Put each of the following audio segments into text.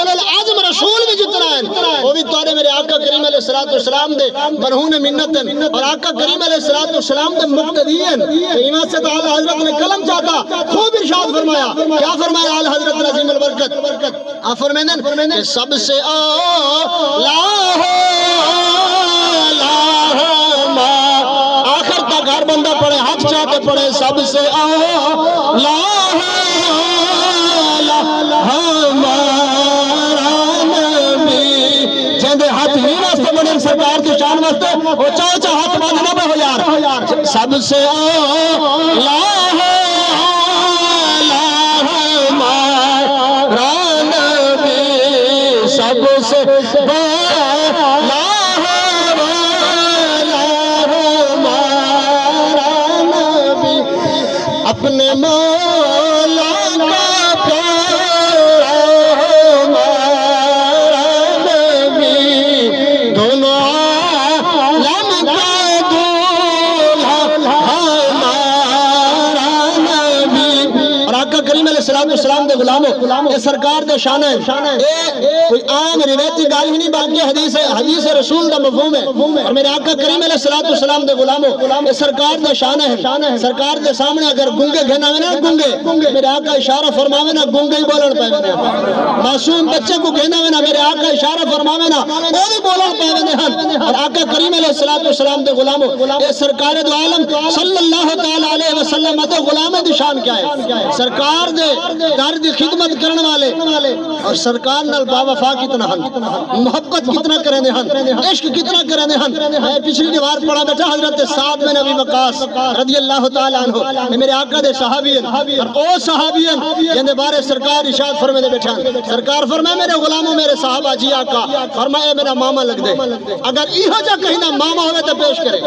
اول العظم رسول بھی جتنا ہے وہ بھی توڑے میرے آقا کریم علیہ السلام دے مرہون منتن اور آقا کریم علیہ السلام دے مقتدین ایمان سے تعالی حضرت نے کلم چاہتا خوب ارشاد فرمایا کیا فرمایا آل حضرت نظیم البرکت آپ فرمائیں کہ سب سے آخر تک ہر بندہ پڑھے ہاتھ چاہتے پڑھے سب سے سرکار کی شان واسطے وہ چاہو چاہ ہاتھ باندھنا پہ ہو یار سب سے سب سے اپنے مولا کا السلام دے غلاموں یہ سرکار دے شان ہے کوئی عام روایتی گال ہی نہیں بلکہ حدیث رسول دا مفہوم ہے اور میرے آقا کریم علیہ السلام دے غلاموں یہ سرکار دے شان ہے سرکار دے سامنے اگر گنگے گھنا ہوئے نا گنگے میرے آقا اشارہ فرماوے نا گنگے ہی بولن پائے نا معصوم بچے کو گھنا ہوئے نا میرے آقا اشارہ فرماوے نا وہ بھی بولن پائے نا اور آقا کریم علیہ السلام دے غلاموں یہ سرکار دو عالم صلی اللہ علیہ وسلم دے غلامہ دی شان کیا ہے سرکار دے دار دی خدمت کرنے والے اور سرکار نال باوفا کتنا ہن محبت کتنا کرنے ہن عشق کتنا کرنے ہن پچھلی دیوار پڑھا بیٹھا حضرت سعد بن ابی وقاص رضی اللہ تعالی عنہ میرے آقا دے صحابی ہیں اور او صحابی ہیں جن بارے سرکار ارشاد فرمائے بیٹھا سرکار فرمائے میرے غلاموں میرے صحابہ جی آقا فرمائے میرا ماما لگ دے اگر ایہو جا کہیں نہ ماما ہوئے تو پیش کرے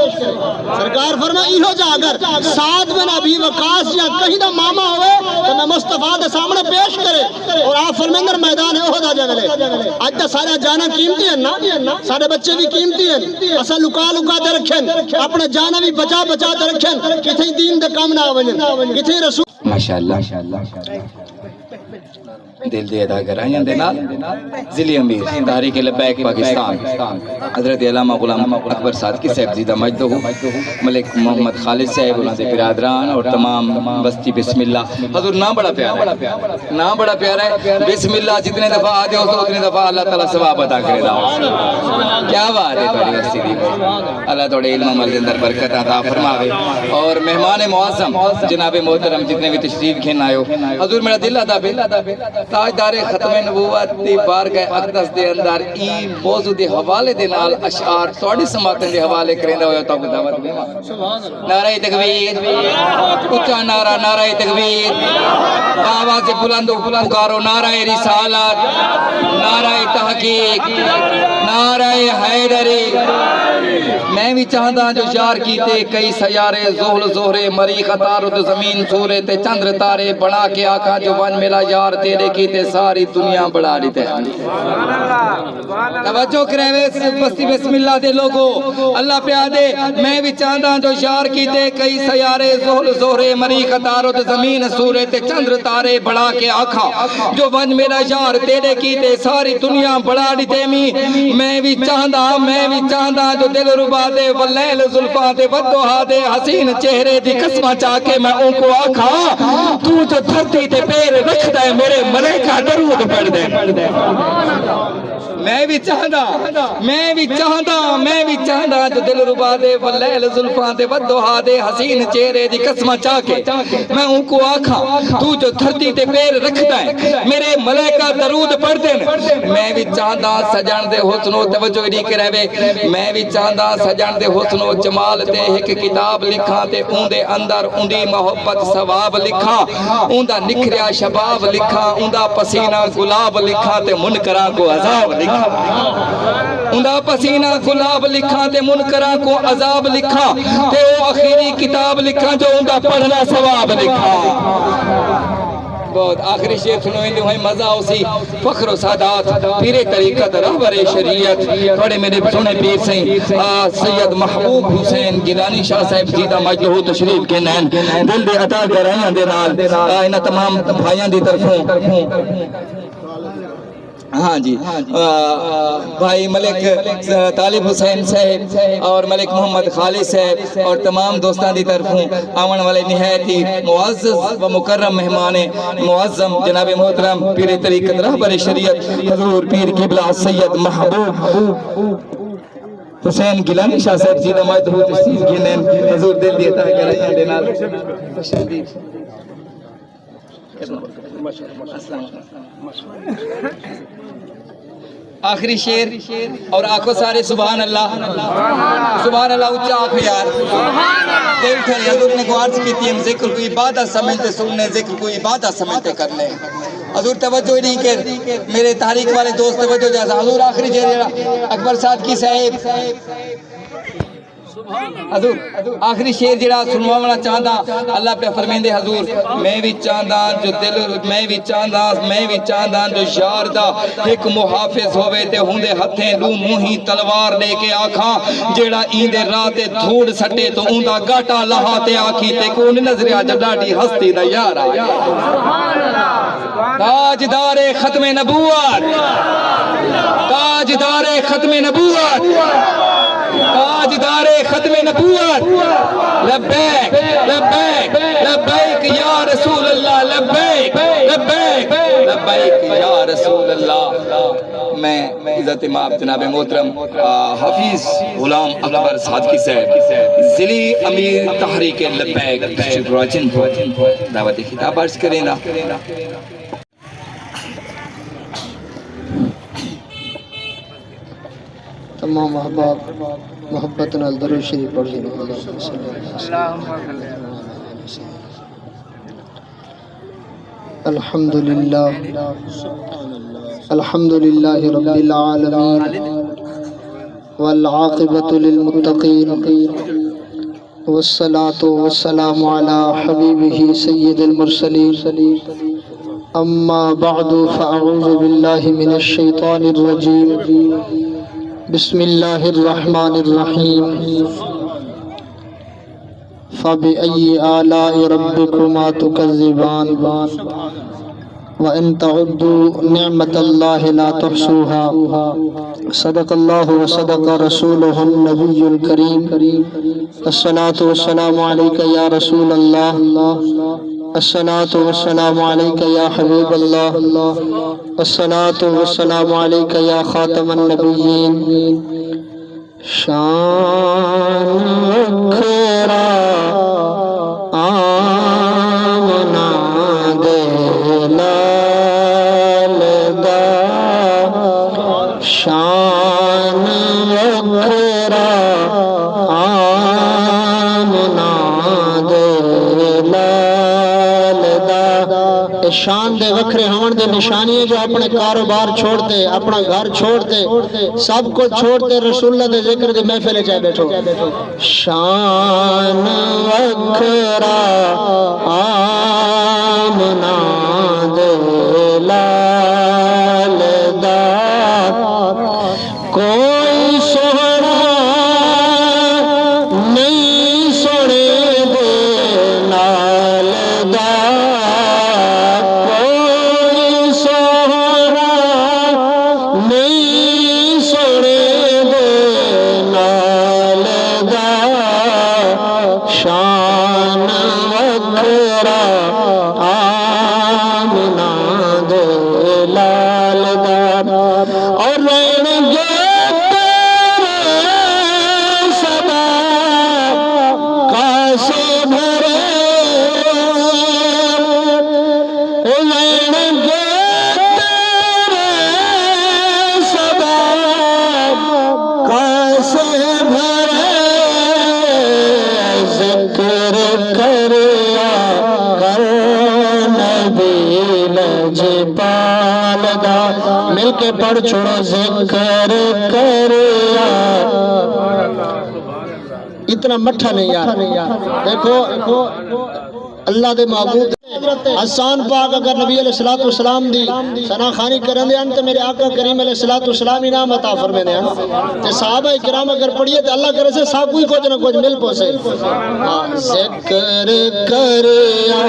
سرکار فرمائے ایہو جا اگر سعد بن ابی وقاص یا کہیں نہ ماما ہوئے تو میں مصطفیٰ دے سامنے پیش کرے اور آپ فرمیندر میدان ہے احد آجا گلے آج تا سارا جانا قیمتی ہیں نا سارے بچے بھی قیمتی ہیں اصلا لکا دے رکھیں اپنے جانا بھی بچا دے رکھیں کتھیں دین دے کام نہ آونیں کتھیں رسول ماشاءاللہ دل دے ادا کرائیں دینا ضلع امیر تحریک لبیک پاکستان حضرت علامہ غلام اکبر صادقی صاحب زیدہ مجدہ ملک محمد خالد صاحب انہوں نے برادران اور تمام بستی بسم اللہ حضور نام بڑا پیارا ہے بسم اللہ جتنے دفعہ آدھے ہوتے اتنے دفعہ اللہ تعالیٰ ثواب عطا کرے دا کیا بات ہے بڑی بستی دی اللہ توڑے علم عمل اندر برکت عطا فرماوے اور مہمان معظم جناب محترم جتنے بھی تشریف کھین آئے ہو حضور میرا دل ادا بے تاجدار ختم نبوت دی بارگاہ اقدس دے اندر ای موضوع دے حوالے دے نال اشعار توڑی سماعتیں دے حوالے کریندا ہویا تو دعوت دے نعرہ تکبیر اونچا نعرہ تکبیر آواز بلند پکارو نعرہ رسالت نعرہ تحقیق نعرہ حیدری میں بھی چاہتا جو یار کیتے کئی سیارے زہل زہرے مریخ تارد زمین سورے تے چندر تارے بنا کے آقا جو ون ملا یار تیرے کیتے ساری دنیا بڑھا لیتے ہیں توجہ کریں بستی بسم اللہ دے لوگو اللہ پیادے میں بھی چاہتا جو یار کیتے کئی سیارے زہل زہرے مریخ تارد زمین سورے تے چندر تارے بڑھا کے آقا جو ون ملا یار تیرے کیتے ساری دنیا بڑھا لیتے میں بھی چاہتا جو دل ربا دے واللیل ظلفاں دے ودوہا دے حسین چہرے دی قسمہ چاہ کے میں ان کو آکھا تو جو دھرتی تے پیر رکھ دے میرے ملائکہ درود پڑھ دے میں بھی چاہتا جو دل ربا دے واللیل ظلفاں دے ودوہا دے حسین چہرے دی قسمہ چاہ کے میں ان کو آکھا تو جو دھرتی تے پیر رکھ دے میرے ملائکہ درود پڑھ دے میں بھی چاہتا سجن دے حسن و توجہ نہیں کرے میں بھی چاہتا سجن دے حسن و جمال تے ایک کتاب لکھا تے اون دے اندر اون دی محبت ثواب لکھا اون دا نکھریا شباب لکھا اون دا پسینہ گلاب لکھا تے منکراں کو عذاب لکھا اون دا پسینہ گلاب لکھا تے منکراں کو عذاب لکھا تے او آخری کتاب لکھا جو اون دا پڑھنا ثواب لکھا بہت آخری شیخ سنویں دے ہوئے مزہ اسی فخر و سادات پیرے طریقت رہبر شریعت بڑے میرے سنے پیر سے سید محبوب حسین گیلانی شاہ صاحب زیدہ مجدہو تشریف کے نین دل دے عطا کرائیاں دے نال انہا تمام بھائیاں دی طرفوں ہاں جی بھائی ملک طالب حسین صاحب اور ملک محمد خالد صاحب اور تمام دوستان دی طرفوں آون والے نہایت ہی معزز و مکرم مہمان معظم جناب محترم پیر طریقت رہبر شریعت حضور پیر قبلہ سید محبوب حسین گیلانی شاہ صاحب جی دمائد ہو تشریف گینین حضور دل دیتا ہے کہ رہی ہیں دینال آخری شیر اور آنکھوں سارے سبحان اللہ اچھا آنکھوں یار دل تھے حضور نے کو عرض کی تھی ہم ذکر کو عبادت سمجھتے سننے ذکر کو عبادت سمجھتے کرنے حضور توجہ نہیں کہ میرے تحریک والے دوست توجہ جیسا حضور آخری شیر اکبر صادقی صاحب حضور آخری شیر جڑا سنوانا چاہتا اللہ پہ فرمیندے حضور میں بھی چاہتا جو دل میں بھی چاہتا جو یار دا ایک محافظ ہوئے تے ہوندے ہتھیں لو موہی تلوار لے کے آکھاں جڑا ایندے راتے دھوڑ سٹے تو اوندا گاٹا لہا تے آکھی تے کون نظر آ جڈاڑی ہستی دا یار آیا تاجدار ختم نبوت تاجدار ختم نبوت تاجدار ختم نبوت لبیک لبیک لبیک یا رسول اللہ لبیک لبیک لبیک یا رسول اللہ میں عزت امام جناب محترم حافظ غلام اکبر صادقی صاحب ضلعی امیر تحریک لبیک راجن دعوت خطاب عرض کریں نا تمام احباب محبت نال درود شریف پڑھیں الحمدللہ رب العالمین والعاقبۃ للمتقین والصلاة والسلام علی حبیبہ سید المرسلین اما بعد فاعوذ باللہ من الشیطان الرجیم بسم اللہ الرحمن الرحیم فبأي آلاء ربكما تكذبان وإن تعدوا نعمة الله لا تحصوها صدق الله وصدق رسوله النبي الكريم الصلاة والسلام عليك يا رسول الله الصلاة والسلام عليك يا حبيب الله الصلاة والسلام عليك يا خاتم النبيين شان وکھرا آمنا دے لال دا شان وکھرا آمنا دے لال دا شان دے وکھرے ہون دے نشانی ہے جو اپنے کاروبار چھوڑتے اپنا گھر چھوڑتے سب کو چھوڑتے رسول اللہ دے ذکر دے محفل چاہے بیٹھو شان وکھرا آمنا دے لال دا کوئی سونا نہیں سونے دے نال دا کوئی سونا نہیں سونے دے نال دا شان وکھرا آمنا دے لال دا اور رہن گے مل کے پڑھ چھوڑو ذکر کریا اتنا مٹھا نہیں یار دیکھو اللہ دے معبود حسان پاک اگر نبی علیہ السلام دی ثنا خانی کرن دے تے میرے آقا کریم علیہ السلام انعام عطا فرمے دے تے صحابہ کرام اگر پڑھیے تے اللہ کرے سے سب کوئی کچھ نہ کچھ مل پوسے ذکر کریا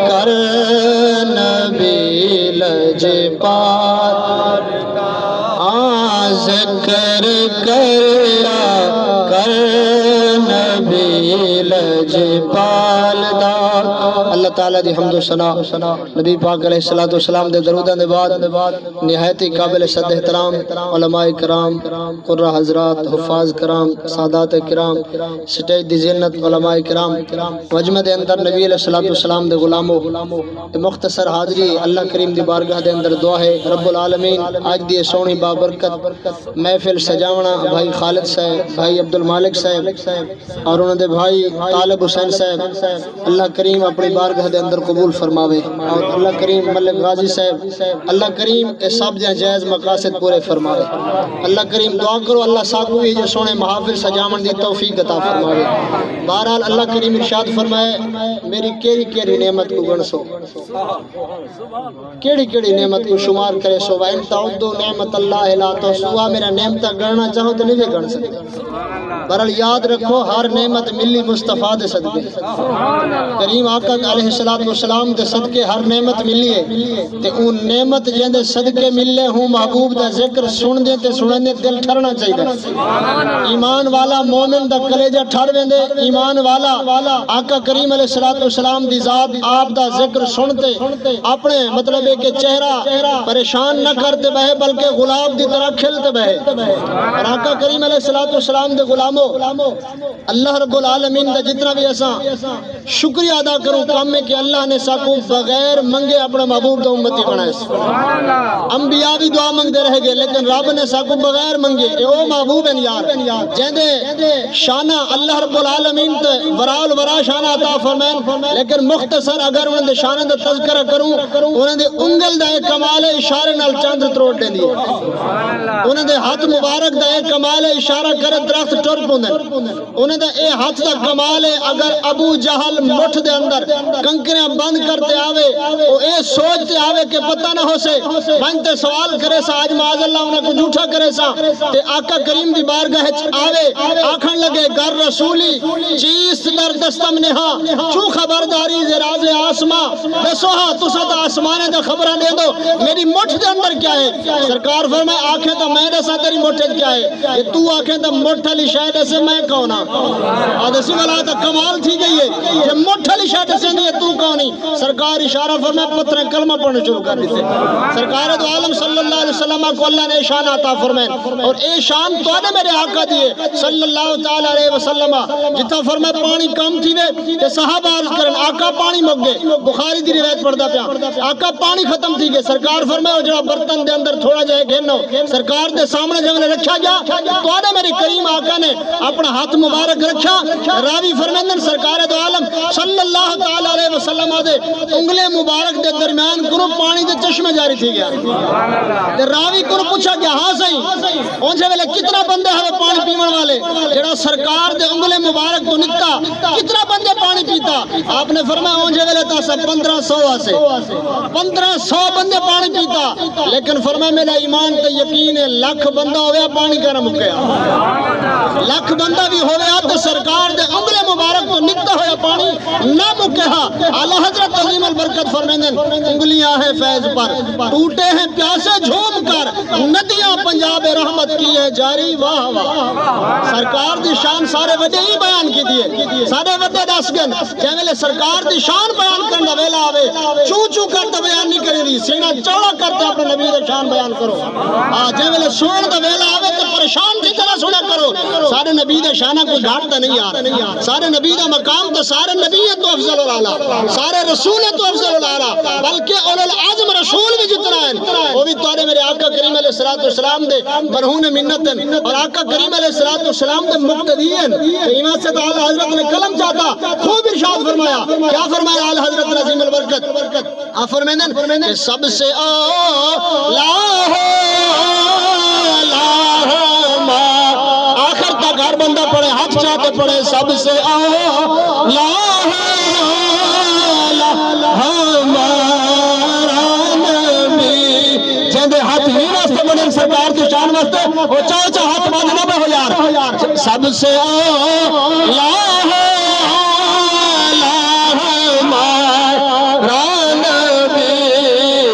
کر نبی لجپال ذکر کریا کر نبی لجپال دا اللہ تعالیٰ دی حمد و ثنا نبی پاک علیہ الصلوۃ والسلام دے دروداں دے بعد نہایت ہی قابل صد احترام علماء کرام قرہ حضرات حفاظ کرام سادات کرام سٹیج دی زینت علماء کرام مجمع دے اندر نبی علیہ الصلوۃ والسلام دے غلاموں مختصر حاضری اللہ کریم دی بارگاہ دے اندر دعا ہے رب العالمین آج دی سونی بابرکت محفل سجاونا بھائی خالد صاحب بھائی عبد المالک صاحب اور انہوں دے بھائی طالب حسین صاحب اللہ کریم اپنی بارگاہ دے اندر قبول فرماوے اور اللہ کریم ملک غازی صاحب اللہ کریم اے سب دے جائز مقاصد پورے فرماوے اللہ کریم دعا کرو اللہ ساکو بھی جو سونے محافل سجاون دی توفیق عطا فرماوے بہرحال اللہ کریم ارشاد فرمائے میری کیڑی کیڑی نعمت کو گنسو کیڑی کیڑی نعمت کو شمار کرے سو وَإِن تَعُدُّوا نِعْمَتَ اللَّهِ لَا تُحْصُوهَا میرا نعمت گننا چاہو تو نہیں گن سکتے بہرحال یاد رکھو ہر نعمت ملی مصطفیٰ دے صدقے کریم آقا علیہ السلام دے صدقے ہر نعمت ملی ہے تے اون نعمت جن دے صدقے ملے ہوں محبوب دا ذکر سن دے تے سنن دے دل ٹھرنا چاہیے ایمان والا مومن دا کلیجہ ٹھر ویندے ایمان والا آقا کریم علیہ السلام دی ذات آپ دا ذکر سنتے اپنے مطلب ہے کہ چہرہ پریشان نہ کرتے بہے بلکہ غلاب دی طرح کھلتے بہے اور آقا کریم علیہ السلام دے غلاموں اللہ رب العالمین دا جتنا بھی ایسا شکریہ ادا کروں کام میں کہ اللہ نے ساکو بغیر منگے اپنا محبوب دا امتی بنائے انبیاء بھی دعا منگ دے رہے گے لیکن رب نے ساکو بغیر منگے اے او محبوب ہیں یار جہدے شانہ اللہ رب العالمین تے ورال ورا شانہ عطا فرمائن لیکن مختصر اگر انہوں نے شانہ دا تذکرہ کروں انہوں نے انگل دا ایک کمال اشارے نال چاند تروڑ دے دیئے انہوں نے ہاتھ مبارک دا ایک کمال اشارہ کرے درخت ٹر پوندن انہوں نے اے ہاتھ دا کمال اگر ابو جہل مٹھ دے اندر کنکریاں بند کرتے آوے او اے سوچتے آوے کہ پتہ نہ ہو سے بنتے سوال کرے سا آج معاذ اللہ انہوں کو جھوٹا کرے سا تے آقا کریم دی بارگاہ آوے آکھن لگے گر رسولی چیست در دستم نہا چو خبرداری زراز آسماں دسوہا تسا دا آسمانے دا خبرہ دے دو میری مٹھ دے اندر کیا ہے سرکار فرمائے آنکھیں تو میں دسا تیری مٹھ کیا ہے یہ تو آنکھیں تو مٹھ علی شاید ایسے میں کونا آدھسی والا تا کمال تھی گئی ہے یہ مٹھ علی شاید ایسے نہیں ہے تو کونی سرکار اشارہ فرمائے پتر کلمہ پڑھنے شروع کر دیتے سرکار دو عالم صلی اللہ علیہ وسلم کو اللہ نے شان عطا فرمائے اور اے شان تو نے میرے آقا دیئے صلی اللہ تعالی علیہ وسلم جتا فرمائے پانی کم تھی وے کہ صحابہ عرض کرن آقا پانی مگ گئے بخاری دی روایت پڑھدا پیا آقا پانی ختم تھی گئے سرکار فرمائے اور جڑا برتن دے اندر تھوڑا جائے گھنو سرکار دے سامنے جب نے رکھا گیا تو نے میری کریم آقا نے اپنا ہاتھ مبارک رکھا راوی فرمندن سرکار دو عالم صلی اللہ تعالی علیہ وسلم دے انگلے مبارک دے درمیان کنو پانی دے چشمے جاری تھی گیا راوی کنو پوچھا گیا ہاں صحیح اونجھے ویلے کتنا بندے ہیں پانی پیمن والے جڑا سرکار دے انگلے مبارک تو نکتا کتنا بندے پانی پیتا آپ نے فرمایا اونجھے ویلے تا سب 1500 آسے 1500 بندے پانی پیتا لیکن فرمایا میرا ایمان تے یقین ہے لاکھ بندہ ہویا پانی کا مکیا لاکھ بندہ بھی ہویا تو سرکار دے انگلے مبارک تو نکتا ہویا پانی نہ مکیا اعلیٰ حضرت عظیم البرکت فرمیندن انگلیاں ہیں فیض پر ٹوٹے ہیں پیاسے جھوم کر ندیاں پنجاب رحمت کی ہے جاری واہ واہ سرکار دی شان سارے وڈے ہی بیان کی دیئے سارے وڈے دس گن جیملے سرکار دی شان بیان کرنا ویلا آوے چو چو کرتا بیان نہیں کرے دی سینہ چوڑا کرتے اپنے نبی دی شان بیان کرو جیملے سون دا ویلا آوے تو پریشان تھی طرح سنا کرو سارے نبی دی شانہ کوئی گھاٹتا نہیں آرہا سارے نبی دا مقام تو سارے نبی ہے تو افضل العالی سارے رسول ہے تو افضل العالی بلکہ اولو العظم رسول بھی جتنا ہے وہ بھی توڑے میرے آقا کریم علیہ السلام دے برہون منتن اور آقا کریم علیہ السلام دے مقتدین ایمان سے تعالی حضرت نے کلم چاہتا خوب ارشاد فرمایا کیا فرمایا آل حضرت عظیم البرکت آپ فرمائنن کہ سب سے آخر تک ہر بندہ پڑھے ہاتھ چاہتے پڑھے سب سے ہاتھ ہی واسطے بڑے سرکار کی شان واسطے وہ چاہ چاہ ہاتھ باندھنا پہ ہو یار سب سے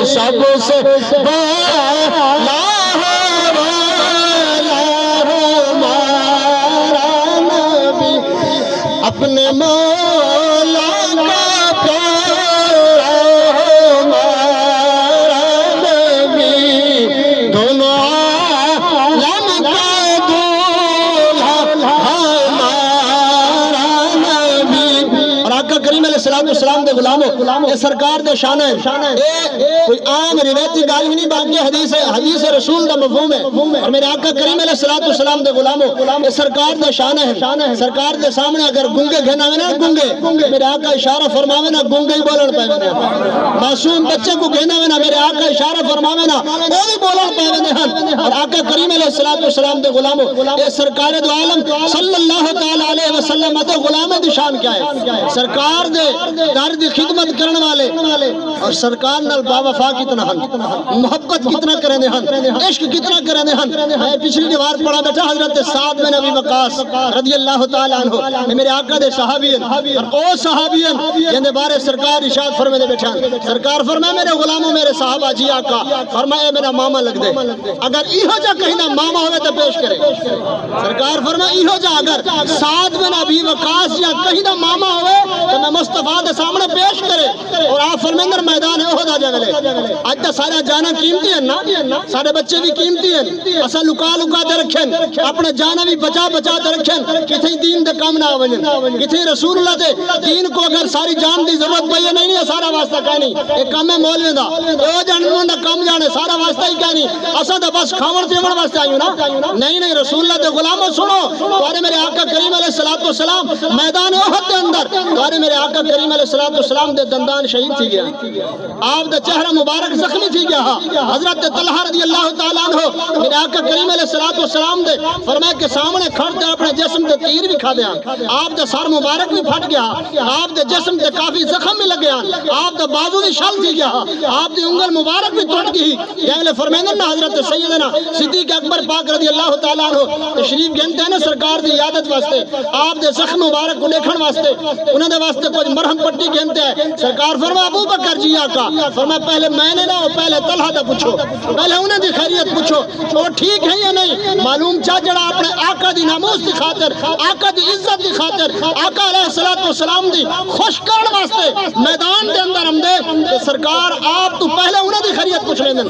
سب سے یہ سرکار دے شان ہے، کوئی عام روایتی گل ہی نہیں بلکہ حدیث رسول دا مفہوم ہے۔ اور میرے آقا کریم علیہ الصلوۃ والسلام دے غلامو، یہ سرکار دے شان ہے، سرکار دے سامنے اگر گنگے گھنا ہوئے نا گنگے، میرے آقا اشارہ فرماوے نا گنگے ہی بولن پے وے، معصوم بچے کو گھنا ہوئے نا میرے آقا اشارہ فرماوے نا وہ بھی بولن پے وے ہن۔ اور آقا کریم علیہ الصلوۃ والسلام دے غلامو، یہ سرکار دو عالم صلی اللہ تعالی علیہ وسلم دے غلام دی شان کیا ہے؟ سرکار دے در دی خدمت کرن والے اور سرکار نال با وفا کتنا ہن، محبت کتنا کرنے ہن، عشق کتنا کرنے ہن۔ میں پچھلی دیوار پڑھا بیٹھا حضرت سعد بن ابی وقاص رضی اللہ تعالی عنہ، میرے آقا دے صحابی ہیں اور او صحابی ہیں جن دے بارے سرکار ارشاد فرمائے دے بیٹھا، سرکار فرمائے میرے غلاموں میرے صحابہ جی آقا فرمائے میرا ماما لگ دے، اگر ایہو جا کہیں نہ ماما ہوئے تو پیش کرے۔ سرکار فرمائے ایہو جا اگر سعد بن ابی وقاص یا کہیں نہ ماما ہوئے تو میں مصطفیٰ دے سامنے پیش کرے۔ اور آپ فرمائے اندر میدان ہے احد آ جائے، آج تا سارا جانا قیمتی ہے نا، سارے بچے بھی قیمتی ہیں، اسا لکا تے رکھیں، اپنے جانا بھی بچا تے رکھیں، کتھیں دین دے کام نہ آویں، کتھیں رسول اللہ دے دین کو اگر ساری جان دی ضرورت پئی ہے نہیں سارا واسطہ کہیں نہیں، ایک کام ہے مولوی دا او جانن دا کام جانے سارا واسطہ ہی کہیں نہیں، اسا دا بس کھاون پیون واسطے آئیوں نا، نہیں رسول اللہ دے غلاموں سنو، تمہارے میرے آقا کریم علیہ الصلوۃ والسلام میدان احد دے اندر تمہارے میرے آقا کریم علیہ الصلوۃ والسلام دے دندان شہید تھی گیا، آپ دا چہرہ مبارک زخمی تھی گیا، حضرت طلحہ رضی اللہ تعالیٰ عنہ میرے آقا کریم علیہ الصلوۃ والسلام دے فرمایا کہ سامنے کھڑتے اپنے جسم دے تیر بھی کھا دیا، آپ دا سر مبارک بھی پھٹ گیا، آپ دے جسم دے کافی زخم بھی لگیا، آپ دا بازو بھی شل تھی گیا، آپ دی انگل مبارک بھی ٹوٹ گئی، یعنی فرمائیں نا حضرت سیدنا صدیق اکبر پاک رضی اللہ تعالیٰ عنہ تشریف گھنتے ہیں نا سرکار دی عیادت واسطے، آپ دے زخم مبارک کو دیکھن واسطے انہوں نے واسطے کچھ مرہم پٹی گھنتے ہیں، سرکار فرمایا ابو بکر جی آقا فرمایا پہلے میں نے نہ ہو پہلے طلحہ دا پوچھو، پہلے انہیں دی خیریت پوچھو وہ ٹھیک ہے یا نہیں، معلوم چاہ جڑا اپنے آقا دی ناموس دی خاطر، آقا دی عزت دی خاطر، آقا علیہ السلام دی خوش کرن واسطے میدان دے اندر ہم دے سرکار آپ تو پہلے انہیں دی خیریت پوچھ لیں دن۔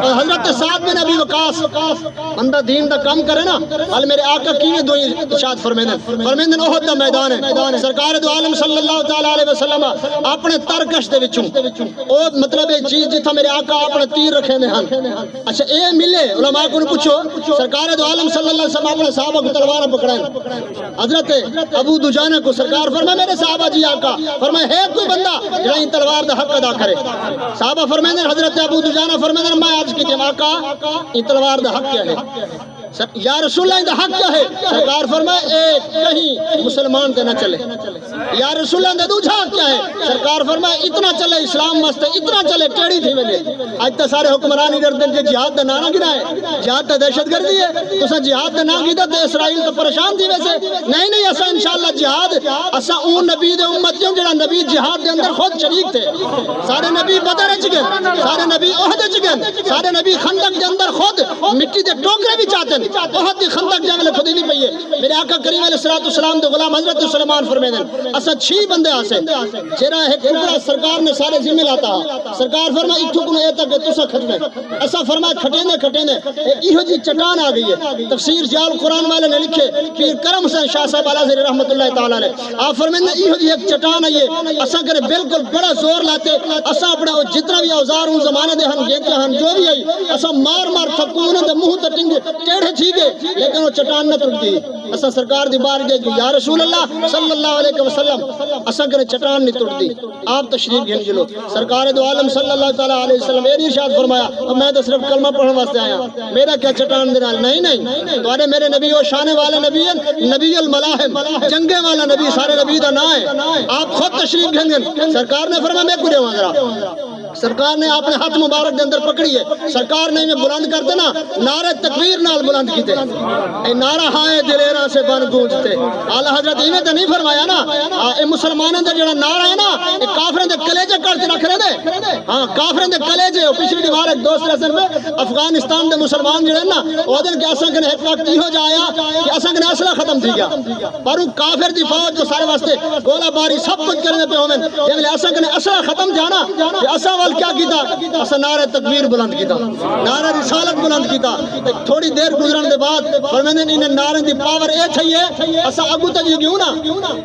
حضرت سعد بن ابی وقاص بندہ دین دا کام کرے نا، حال میرے آقا کیویں دو ارشاد فرمیندن احد دا میدان ہے، سرکار دو عالم صلی اللہ تعالی علیہ وسلم اپنے ترکش دے وچوں او مطلب ایک چیز جتھا میرے آقا اپنے تیر رکھے نے ہن، اچھا اے ملے علماء کو پوچھو سرکار دو عالم صلی اللہ علیہ وسلم اپنے صحابہ کو تلوار پکڑائیں، حضرت ابو دجانہ کو سرکار فرمائے میرے صحابہ جی آقا فرمائے ہے کوئی بندہ جڑا ان تلوار دا حق ادا کرے، صحابہ فرمائے حضرت ابو دجانہ فرمائے میں عرض کی تھی آقا ان تلوار دا حق کیا ہے، یا رسول اللہ دا حق کیا ہے، سرکار فرمائے ایک کہیں مسلمان تے نہ چلے، یا رسول اللہ دا دوجھا حق کیا ہے، سرکار فرمائے اتنا چلے اسلام واسطے اتنا چلے ٹیڑی تھی ملے، آج تا سارے حکمرانی ڈردن کہ جہاد دا نعرہ گرا ہے، جہاد تا دہشت گردی ہے، تو جہاد دا نعرہ گیتا تے اسرائیل تو پریشان تھی ویسے، نہیں اسا انشاءاللہ جہاد اسا اون نبی دے امتیوں جڑا نبی جہاد دے اندر خود شریک تھے، سارے نبی بدر وچ گئے، سارے نبی احد وچ گئے، سارے نبی خندق دے اندر خود مٹی دے ٹوکرے بھی چاہتے ہیں، بہت ہی خندق جنگ میں خودی نہیں پئی ہے، میرے آقا کریم علیہ الصلوۃ والسلام دے غلام حضرت سلیمان فرمائے اسا 6 بندے آسے جیرا ایک ٹکڑا سرکار نے سارے ذمہ لاتا، سرکار فرمایا اتھو کو اے تک تسا کھٹنے، اسا فرمایا کھٹیندے ایہو جی چٹان آ گئی ہے، تفسیر جال قرآن والے نے لکھے پیر کرم حسین شاہ صاحب الازہری رحمۃ اللہ تعالی علیہ، آپ فرمائیں ایہو جی ایک چٹان ہے اسا کرے بالکل بڑا زور لاتے، اسا اپنا جتنا بھی اوزار ان زمانے دے ہن گیتے ہن جو بھی آئی اسا مار تھکو انہاں دے منہ تے ٹنگے ٹیڑھے تھی گئے لیکن وہ چٹان نہ ٹوٹ گئی، اسا سرکار دی بار گئے کہ یا رسول اللہ صلی اللہ علیہ وسلم اسا کرے چٹان نہیں ٹوٹ دی، آپ تشریف گھن جلو، سرکار دو عالم صلی اللہ تعالی علیہ وسلم یہ ارشاد فرمایا میں تو صرف کلمہ پڑھنے واسطے آیا، میرا کیا چٹان دے نال، نہیں تواڈے میرے نبی وہ شان والے نبی ہیں، نبی الملاحم جنگے والا نبی، سارے نبی دا نام ہے، آپ خود تشریف گھن سرکار نے فرمایا میں کڑے ہوں ذرا، سرکار نے اپنے ہاتھ مبارک دے اندر پکڑی ہے، سرکار نے میں بلند کر دینا نعرہ تکبیر نال بلند کیتے، اے نعرہ ہائے دلیراں سے بن گونجتے، اعلیٰ حضرت ایویں تے نہیں فرمایا نا، اے مسلمانوں دا جڑا نعرہ ہے نا اے کافراں دے کلیجے کر کے رکھ رہے نے، ہاں کافراں دے کلیجے، پچھلی دیوار ایک دوست رسن میں افغانستان دے مسلمان جڑے نا او دن کہ اساں کنے ایک وقت ہو جایا کہ اساں کنے اسلحہ ختم تھی گیا، پر کافر دی فوج جو سارے واسطے گولہ باری سب کچھ کرنے پہ ہوویں، جے اساں کنے اسلحہ ختم جانا کہ اساں وال کیا کیتا اسا نعرہ تکبیر بلند کیتا نعرہ رسالت بلند کیتا تھوڑی دیر گزرن دے بعد فرمیندے انہیں نعرے دی پاور اے تھی ہے اسا اگو تجی گیوں نا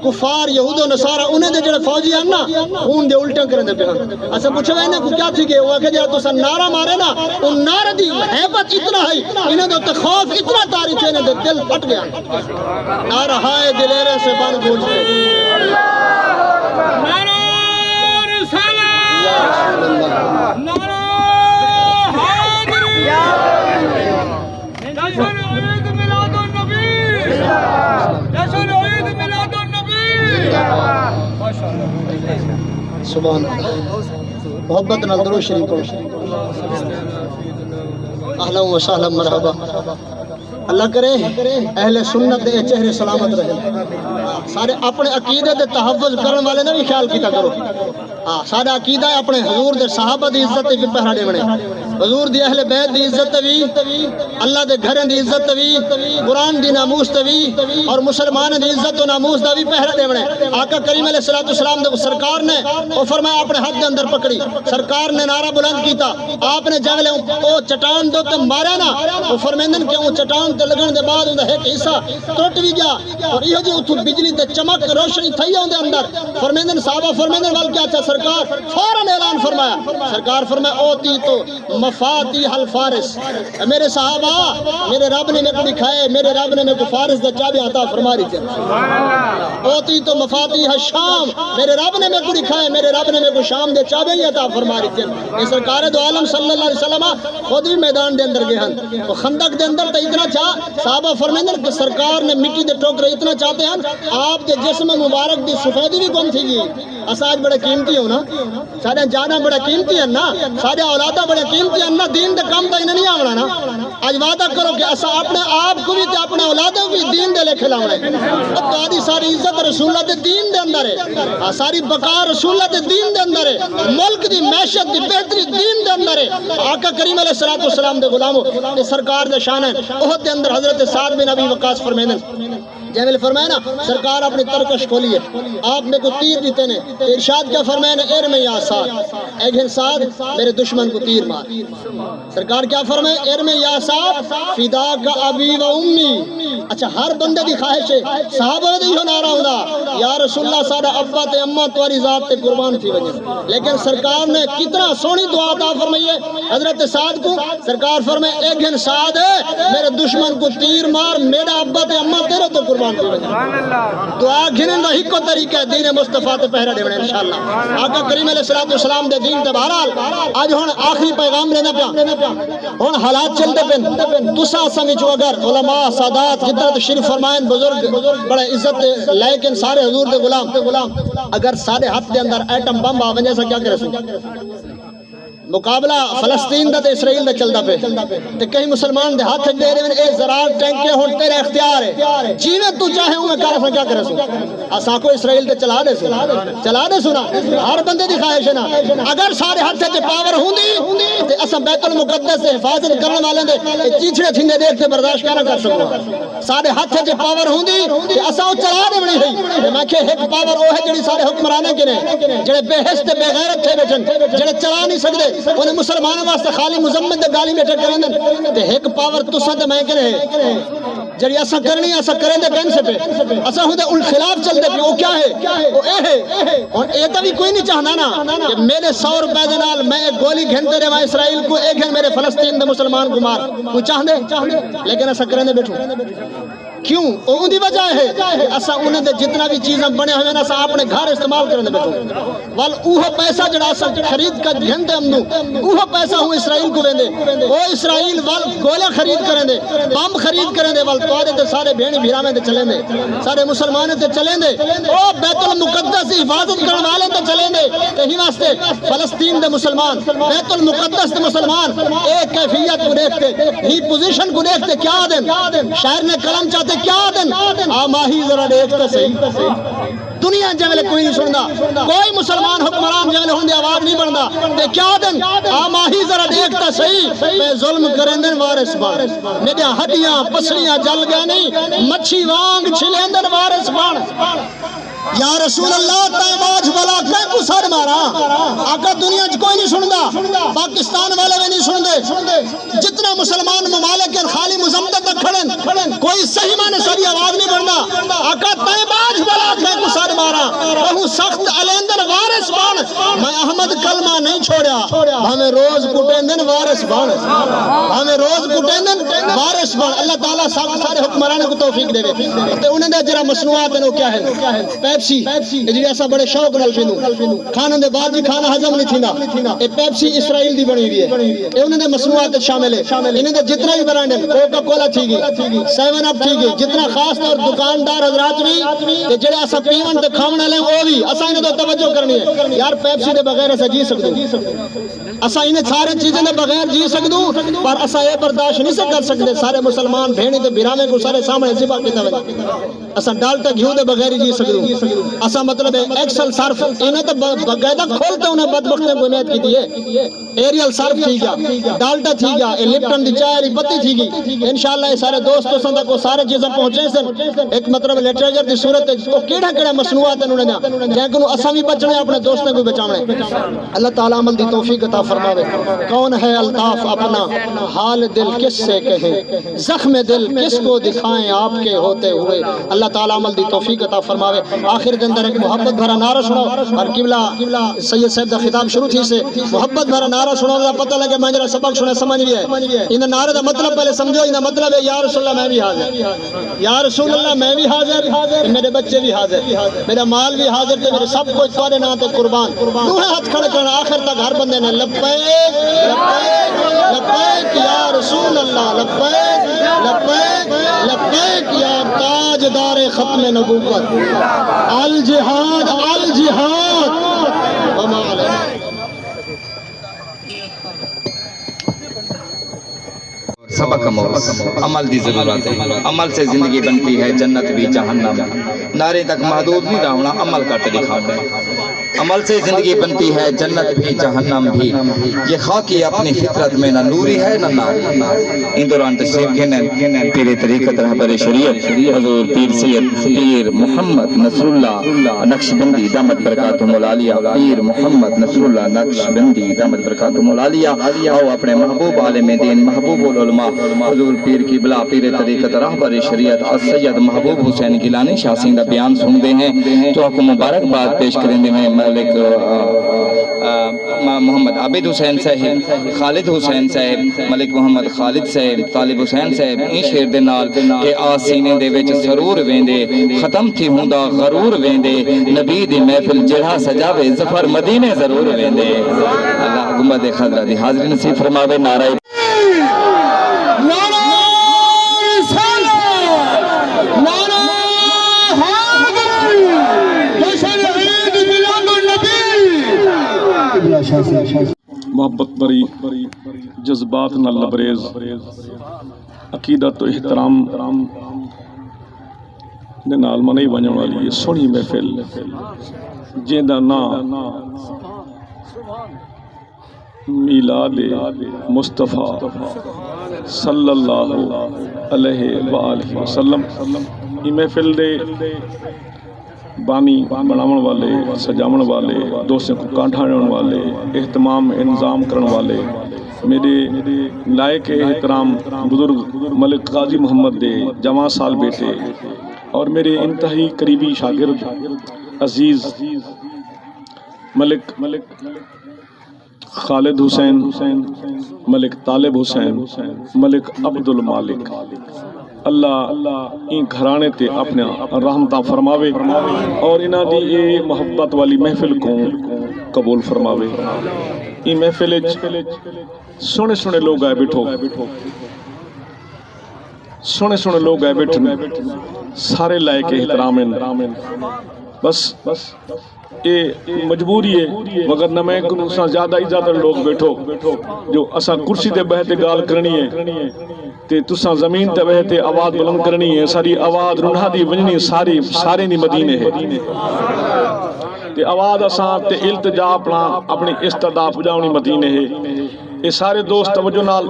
کفار یہود و نصارہ انہیں دے جڑے فوجی ہیں نا خون دے الٹا کرن دے پہ اسا پوچھے انہیں کو کیا تھی کہ وہ کہ جا تسا نعرہ مارے نا ان نعرہ دی ہیبت اتنا ہے انہیں دے خوف اتنا تاری تھے انہیں دے دل پھٹ گیا نعرہ ہائے دلیرے سے بن گونجتے نعرہ رسالت نعرہ حیدری جشن عید میلاد النبی جشن عید میلاد النبی سبحان اللہ محبت نال درود شریف پڑھو اہلا و سہلا مرحبا اللہ کرے اہل سنت دے چہرے سلامت رہے سارے اپنے عقیدے دے تحفظ کرنے والے نے بھی خیال کیتا کرو سارا عقیدہ ہے اپنے حضور دے صحابہ دی عزت بھی پہرا دیونے حضور دی اہل بیت دی عزت بھی اللہ دے گھریں دی عزت بھی قرآن دی ناموس بھی اور مسلمان دی عزت و ناموس دا بھی پہرا دیونے آقا کریم علیہ السلام دے سرکار نے وہ فرمایا اپنے ہاتھ دے اندر پکڑی سرکار نے نعرہ بلند کیتا آپ نے جنگلے وہ چٹان دو تے مارا نا وہ فرمیندن کہ وہ چٹان تے لگن دے بعد اندر ایک حصہ ٹوٹ بھی گیا اور یہ جو اتھو بجلی تے چمک روشنی تھی اندر اندر فرمیندن صحابہ فرمیندن وال کیا اچھا سرکار فوراً اعلان فرمایا سرکار فرمایا اوتی تو مفاتیح الفارس میرے صحابہ میرے رب نے میرے کو دکھائے میرے رب نے میرے کو فارس دا چابی عطا فرما رہی تھی اوتی تو مفاتیح الشام میرے رب نے میرے کو دکھائے میرے رب نے میرے کو شام دے چابی عطا فرما رہی تھی یہ سرکار دو عالم صلی اللہ علیہ وسلم خود بھی میدان دے اندر گئے ہیں وہ خندق دے اندر تو اتنا چاہ صحابہ فرمیندن کہ سرکار نے مٹی دے ٹوکرے اتنا چاہتے ہیں آپ دے جسم مبارک دی سفیدی بھی کم تھی گی اسا آج بڑے قیمتی ہوں نا سارے جانا بڑے قیمتی ہیں نا سارے اولادہ بڑے قیمتی ہیں نا دین دے کم تا انہیں نہیں آونا نا آج وعدہ کرو کہ اسا اپنے آپ کو بھی تے اپنے اولادوں بھی دین دے لے کھلاونا ہے تو آدھی ساری عزت رسول اللہ دے دین دے اندر ہے ساری بقا رسول اللہ دے دین دے اندر ہے ملک دی معیشت دی بہتری دین دے اندر ہے آقا کریم علیہ السلام دے غلاموں یہ سرکار دے شان ہے احد دے اندر حضرت سعد بن ابی وقاص فرمیندن جیمل فرمائے نا سرکار اپنی ترکش کھولی ہے آپ میں کو تیر دیتے نے ارشاد کیا فرمائے نا ارمی یا سعد ایک ہن سعد میرے دشمن کو تیر مار سرکار کیا فرمائے ارمی یا سعد فدا کا ابی و امی اچھا ہر بندے دی خواہش ہے صحابہ دی ہو نعرہ ہونا یا رسول اللہ سارا ابا تے اماں تواری ذات تے قربان تھی وجہ لیکن سرکار نے کتنا سونی دعا عطا فرمائی ہے حضرت سعد کو سرکار فرمائے ایک ہن سعد ہے میرے دشمن کو تیر مار میرا ابا تے اماں تیرے تو قربان دعا گھنن دا ہکو طریقہ ہے دین مصطفیٰ تے پہرہ دیونے انشاءاللہ آقا کریم علیہ السلام دے دین تے بہرحال آج ہون آخری پیغام لینا پیا ہون حالات چلتے پن تسا سمجھو اگر علماء سادات جتنا تشریف فرمائن بزرگ بڑے عزت لیکن سارے حضور دے غلام اگر سارے ہاتھ دے اندر ایٹم بم آویں جیسا کیا کرے سو مقابلہ فلسطین دا تے اسرائیل دا چلدا پہ تے کہیں مسلمان دے ہاتھ دے رہے اے زرار ٹینکے ہون تیرے اختیار ہے جیویں تو چاہے ہوں کر اسا کیا کرے سو اسا کو اسرائیل تے چلا دے سو نا ہر بندے دی خواہش ہے نا اگر سارے ہاتھ تے پاور ہوندی تے اسا بیت المقدس سے حفاظت کرنے والے دے چیچڑے تھیندے دیکھ تے برداشت نہ کر سکو سارے ہاتھ تے پاور ہوندی تے اسا چلا دے بنی ہے تے میں کہ ایک پاور او ہے جڑی سارے حکمرانے کے نے جڑے بے حس تے بے غیرت تھے بیٹھن جڑے چلا نہیں سکدے انہیں مسلمانوں واسطے خالی مزمت دے گالی بیٹھے کریں دے ایک پاور تسا تے میں کرے جڑی اسا کرنی اسا کریں دے کہیں سے پہ اسا ہوں دے خلاف چل دے پہ وہ کیا ہے وہ اے ہے اور اے تا بھی کوئی نہیں چاہنا نا کہ میرے 100 روپے دے نال میں ایک گولی گھنتے رہے اسرائیل کو ایک گھن میرے فلسطین دے مسلمان کو مار کوئی چاہ دے لیکن اسا کریں دے بیٹھو کیوں ان دی وجہ ہے کہ اسا انہیں دے جتنا بھی چیزیں بنے ہوئے ہیں اسا اپنے گھر استعمال کرنے بیٹھو وال اوہ پیسہ جڑا اسا خرید کر گھنتے ہم اوہ پیسہ ہوں اسرائیل کو ویندے وہ اسرائیل وال گولہ خرید کریں دے بم خرید کریں دے وال توارے تے سارے بھیڑی بھیرامیں تے چلیں دے سارے مسلمانے تے چلیں دے او بیت المقدس حفاظت کرنے والے تے چلیں دے کہیں واسطے فلسطین دے مسلمان بیت المقدس دے مسلمان ایک کیفیت کو دیکھتے ہی پوزیشن کو دیکھتے کیا دن شاعر نے کلم چاہتے کیا دن آماہی ذرا دیکھتا صحیح دنیا جنگلے کوئی نہیں سندا کوئی مسلمان حکمران جنگلے ہوندے آواز نہیں بندا تے کیا دن آماہی ذرا دیکھتا صحیح میں ظلم کرندن وارث بان میڈیا ہڈیاں پسلیاں جل گئے نہیں مچھی وانگ چھلندن وارث بان یا رسول اللہ تیماج بلا کہ کسر مارا آقا دنیا چ کوئی نہیں سندا پاکستان والے بھی نہیں سندے جتنا مسلمان ممالک خالی مزمدت کھڑن کوئی صحیح معنی ساری آواز نہیں بڑھنا آقا تیماج بلا کہ کسر مارا بہو سخت علیندر وارث بان میں احمد کلمہ نہیں چھوڑیا ہمیں روز کٹیندن وارث بان ہمیں روز کٹیندن وارث بان اللہ تعالیٰ سارے حکمرانے کو توفیق دے تے انہیں دے جرا مصنوعات ہیں وہ کیا ہے پیپسی جی ایسا بڑے شوق نال پیندو کھانا دے بعد بھی کھانا ہضم نہیں تھیندا اے پیپسی اسرائیل دی بنی ہوئی ہے اے انہیں دے مصنوعات شامل ہے انہیں دے جتنا بھی برانڈ ہے کوکا کولا تھی گئی 7 اپ تھی گئی جتنا خاص طور دکاندار حضرات بھی تے جڑے اسا پیون تے کھاون والے او بھی اسا انہیں تو توجہ کرنی ہے یار پیپسی دے بغیر اسا جی سکدو اسا انہیں سارے چیزیں دے بغیر جی سکدو پر اسا اے برداشت نہیں کر سکتے سارے مسلمان بھیڑی تے بیرامے کو سارے سامنے ذبح کیتا وے اسا ڈالٹا گھیو دے بغیر جی سکدو اسا مطلب ایکسل صرف انہیں تو باقاعدہ کھولتے انہیں بدبخت کو امید کی دیئے ایریل صرف تھی گیا ڈالٹا تھی گیا لپٹن دی چائے بتی تھی گئی انشاءاللہ یہ سارے دوستوں سے کو سارے چیزیں پہنچے سن ایک مطلب لیٹریچر دی صورت ہے کیڑا کیڑا مصنوعات ہیں انہوں نے لیکن اسا بھی بچنے اپنے دوستوں کو بچانے اللہ تعالیٰ عمل دی توفیق عطا فرماوے کون ہے الطاف اپنا حال دل کس سے کہیں زخم دل کس کو دکھائیں آپ کے ہوتے ہوئے اللہ تعالیٰ عمل دی توفیق عطا فرماوے آخر دن در ایک محبت بھرا نعرہ سنو اور قبلہ سید صاحب دا خطاب شروع تھی سے محبت بھرا نعرہ سنو دا پتہ لگے میں جرا سبق سنے سمجھ بھی ہے انہیں نعرہ دا مطلب پہلے سمجھو انہیں مطلب ہے یا رسول اللہ میں بھی حاضر یا رسول اللہ میں بھی حاضر میرے بچے بھی حاضر میرا مال بھی حاضر تھے میرے سب کچھ سارے نام تے قربان دوہے ہاتھ کھڑے کرنا آخر تک ہر بندے نے لبیک لبیک لبیک یا رسول اللہ لبیک لبیک لبیک یا تاجدار ختم نبوت الجہاد الجہاد وما علیہ سبق عمل دی ضرورت ہے عمل سے زندگی بنتی ہے جنت بھی جہنم نعرے تک محدود نہیں رہنا عمل کرتے دکھانا عمل سے زندگی بنتی ہے جنت بھی جہنم بھی یہ خاکی اپنی فطرت میں نہ نوری ہے نہ ناری ان دوران تشریف گھنن پیر طریقت رہبر شریعت حضور پیر سید پیر محمد نصر اللہ نقشبندی دامت برکاتہم العالیہ پیر محمد نصر اللہ نقشبندی دامت برکاتہم العالیہ آؤ اپنے محبوب عالم دین محبوب العلماء حضور پیر کی بلا پیر طریقت رہبر شریعت السید محبوب حسین گیلانی شاہ سندہ بیان سن دے ہیں تو آپ کو مبارکباد پیش کریں دے ہیں ملک محمد عابد حسین صاحب خالد حسین صاحب ملک محمد خالد صاحب طالب حسین صاحب این شیر دے نال کہ آسینے دے وچ سرور ویندے ختم تھی ہوندا غرور ویندے نبی دی محفل جڑا سجاوے ظفر مدینے ضرور ویندے اللہ گنبد خضرہ دی حاضری نصیب فرماوے نعرہ محبت بری جذبات نہ لبریز عقیدت و احترام دے نال منائی ونجن والی سونی محفل جیندا نا میلاد مصطفیٰ صلی اللہ علیہ وآلہ وسلم یہ محفل دے بانی بناون والے سجاون والے دوستوں کو کانٹھانے والے اہتمام انظام کرن والے میرے لائق احترام بزرگ ملک قاضی محمد دے جوان سال بیٹے اور میرے انتہائی قریبی شاگرد عزیز ملک خالد حسین ملک طالب حسین ملک عبد المالک اللہ این گھرانے تے اپنے رحمتہ فرماوے اور انہاں دی اے محبت والی محفل کو قبول فرماوے این محفل سونے سونے لوگ آئے بیٹھو سونے سونے لوگ آئے بیٹھنے سارے لائق احترام بس اے مجبوری ہے مگر نہ میں کنو زیادہ ہی زیادہ لوگ بیٹھو جو اساں کرسی دے بہتے گال کرنی ہے تے تساں زمین تے بہتے آواز بلند کرنی ہے ساری آواز رنہا دی ونجنی سارے نی مدینے ہے تے آواز اساں تے التجا اپنی استدا پجاونی مدینے ہے اے سارے دوست توجہ نال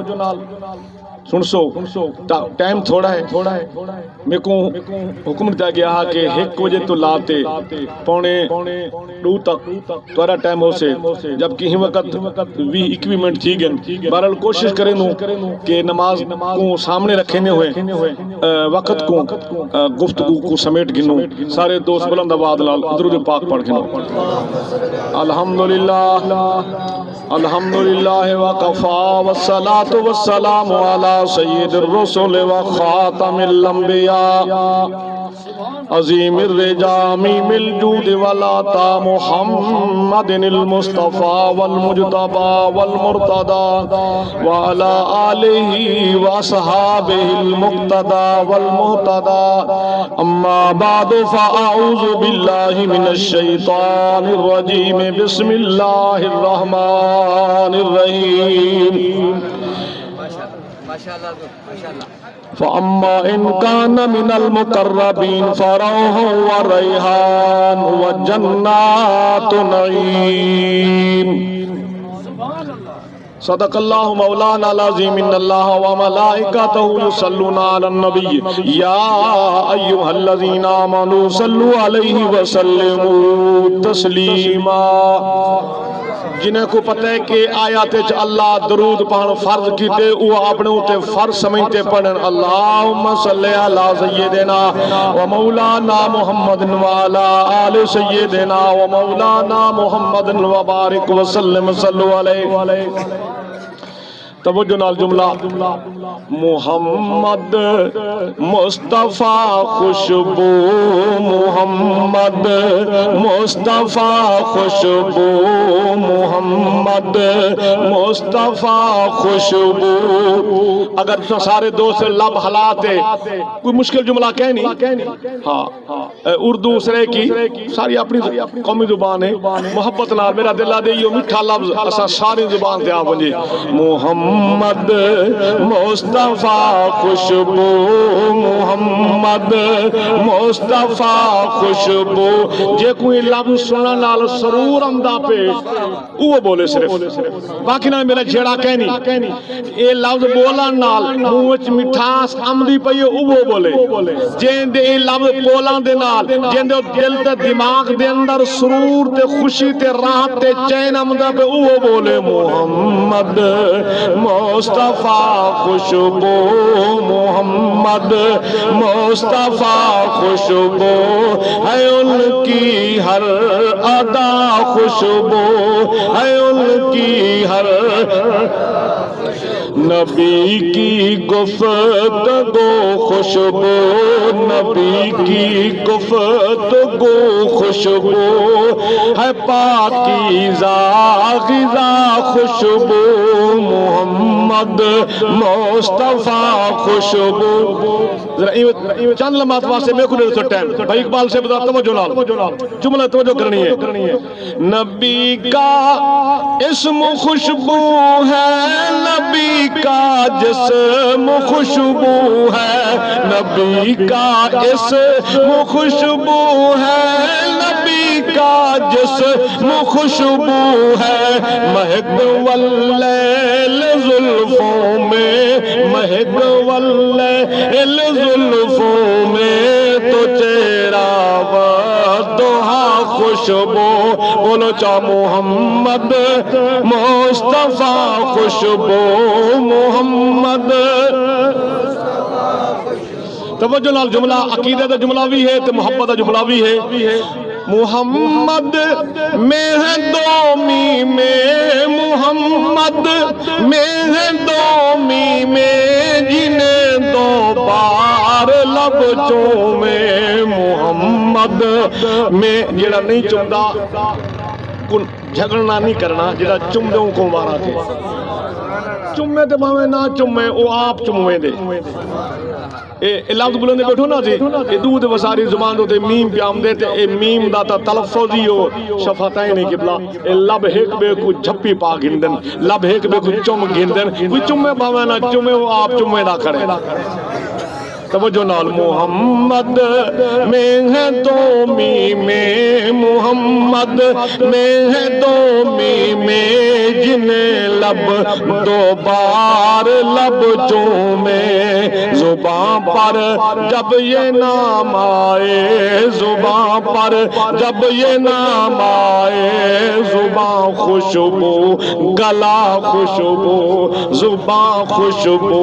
سن سو ٹائم تھوڑا ہے میں کو حکم دیا گیا کہ 1 بجے تو لاتے 1:45 تک تھوڑا ٹائم ہو سے جب کہ ہی وقت 20-21 منٹ تھی گئے بہرحال کوشش کریں کہ نماز کو سامنے رکھنے ہوئے وقت کو گفتگو کو سمیٹ گنو سارے دوست بلند آباد لال درود پاک پڑھ گنو الحمدللہ وقفا والصلاة والسلام على سید الرسل وخاتم الانبیاء عظیم الرجام الجود والعطا محمد المصطفى والمجتبى والمرتضى وعلى آلہ واصحابہ المقتدى والمہتدى اما بعد فاعوذ باللہ من الشیطان الرجیم بسم اللہ الرحمن الرحیم فَأَمَّا إِنْ كَانَ مِنَ الْمُقَرَّبِينَ فَرَوْحٌ وَرَيْحَانٌ وَجَنَّاتُ نَعِيمٍ صدق اللہ مولانا العظیم ان اللہ وملائکتہ یصلون علی النبی یا ایہا الذین آمنوا صلوا علیہ وسلموا تسلیما جنہیں کو پتہ ہے کہ آیات اللہ درود پڑھن فرض کیتے وہ اپنے اوتے فرض سمجھتے پڑھن اللہم صلی علی سیدنا و مولانا محمد وعلی آل سیدنا و مولانا محمد وبارک وسلم صلو علیہ توجہ نال جملہ محمد مصطفیٰ خوشبو محمد مصطفیٰ خوشبو محمد مصطفیٰ خوشبو اگر سارے دوست لب ہلاتے کوئی مشکل جملہ کہنی ہاں اردو سرے کی ساری اپنی قومی زبان ہے محبت نال میرا دلہ دے یہ میٹھا لفظ اسا ساری زبان تے آ ونجے محمد مصطفیٰ خوشبو محمد مصطفیٰ خوشبو جے کوئی لفظ سننا نال سرور آندا پے وہ بولے صرف باقی نہ میرا جھیڑا کہنی اے لفظ بولن نال منہ وچ مٹھاس آمدی پئی وہ بولے جیں دے اے لفظ بولن دے نال جیں دے دل تے دماغ دے اندر سرور تے خوشی تے راحت تے چین آمدا پے وہ بولے محمد مصطفیٰ خوشبو محمد مصطفیٰ خوشبو ہے ان کی ہر ادا خوشبو ہے ان کی ہر نبی کی گفتگو خوشبو نبی کی گفتگو خوشبو ہے پاکیزہ غذا خوشبو محمد مصطفیٰ خوشبو چند لمحات واسطے میں کو دے دو ٹائم بھائی اقبال سے بتا توجہ نال جملہ توجہ کرنی ہے نبی کا اسم خوشبو ہے نبی کا جسم خوشبو ہے نبی کا اسم خوشبو ہے نبی کا جسم خوشبو ہے مہک واللیل زلفوں میں مہک واللیل زلفوں میں تو چہرہ ودہا خوشبو بولو چاہ محمد مصطفیٰ خوشبو محمد توجہ نال جملہ عقیدہ دا جملہ بھی ہے تو محبت دا جملہ بھی ہے محمد میں ہے دو میں محمد میں ہے دو میں جنہیں دو بار لب چومے محمد میں جڑا نہیں چمدا جھگڑنا نہیں کرنا جڑا چمدوں کو مارا تھے چمے تے بھاویں نہ چمے او آپ چمویں دے اے لفظ بلندے بیٹھو نا جی اے دودھ وساری زبان دے میم پیام دے تے اے میم دا تا تلفظ ہی ہو شفتین قبلہ اے لب ایک بے کو جھپی پا گندن لب ایک بے کو چم گندن کوئی چمے بھاویں نہ چمے او آپ چمے نہ کرے توجہ نال محمد میں ہے تو میں محمد میں ہے تو میں جنہیں لب دو بار لب چومے زباں پر جب یہ نام آئے زباں پر جب یہ نام آئے زباں خوشبو گلا خوشبو زباں خوشبو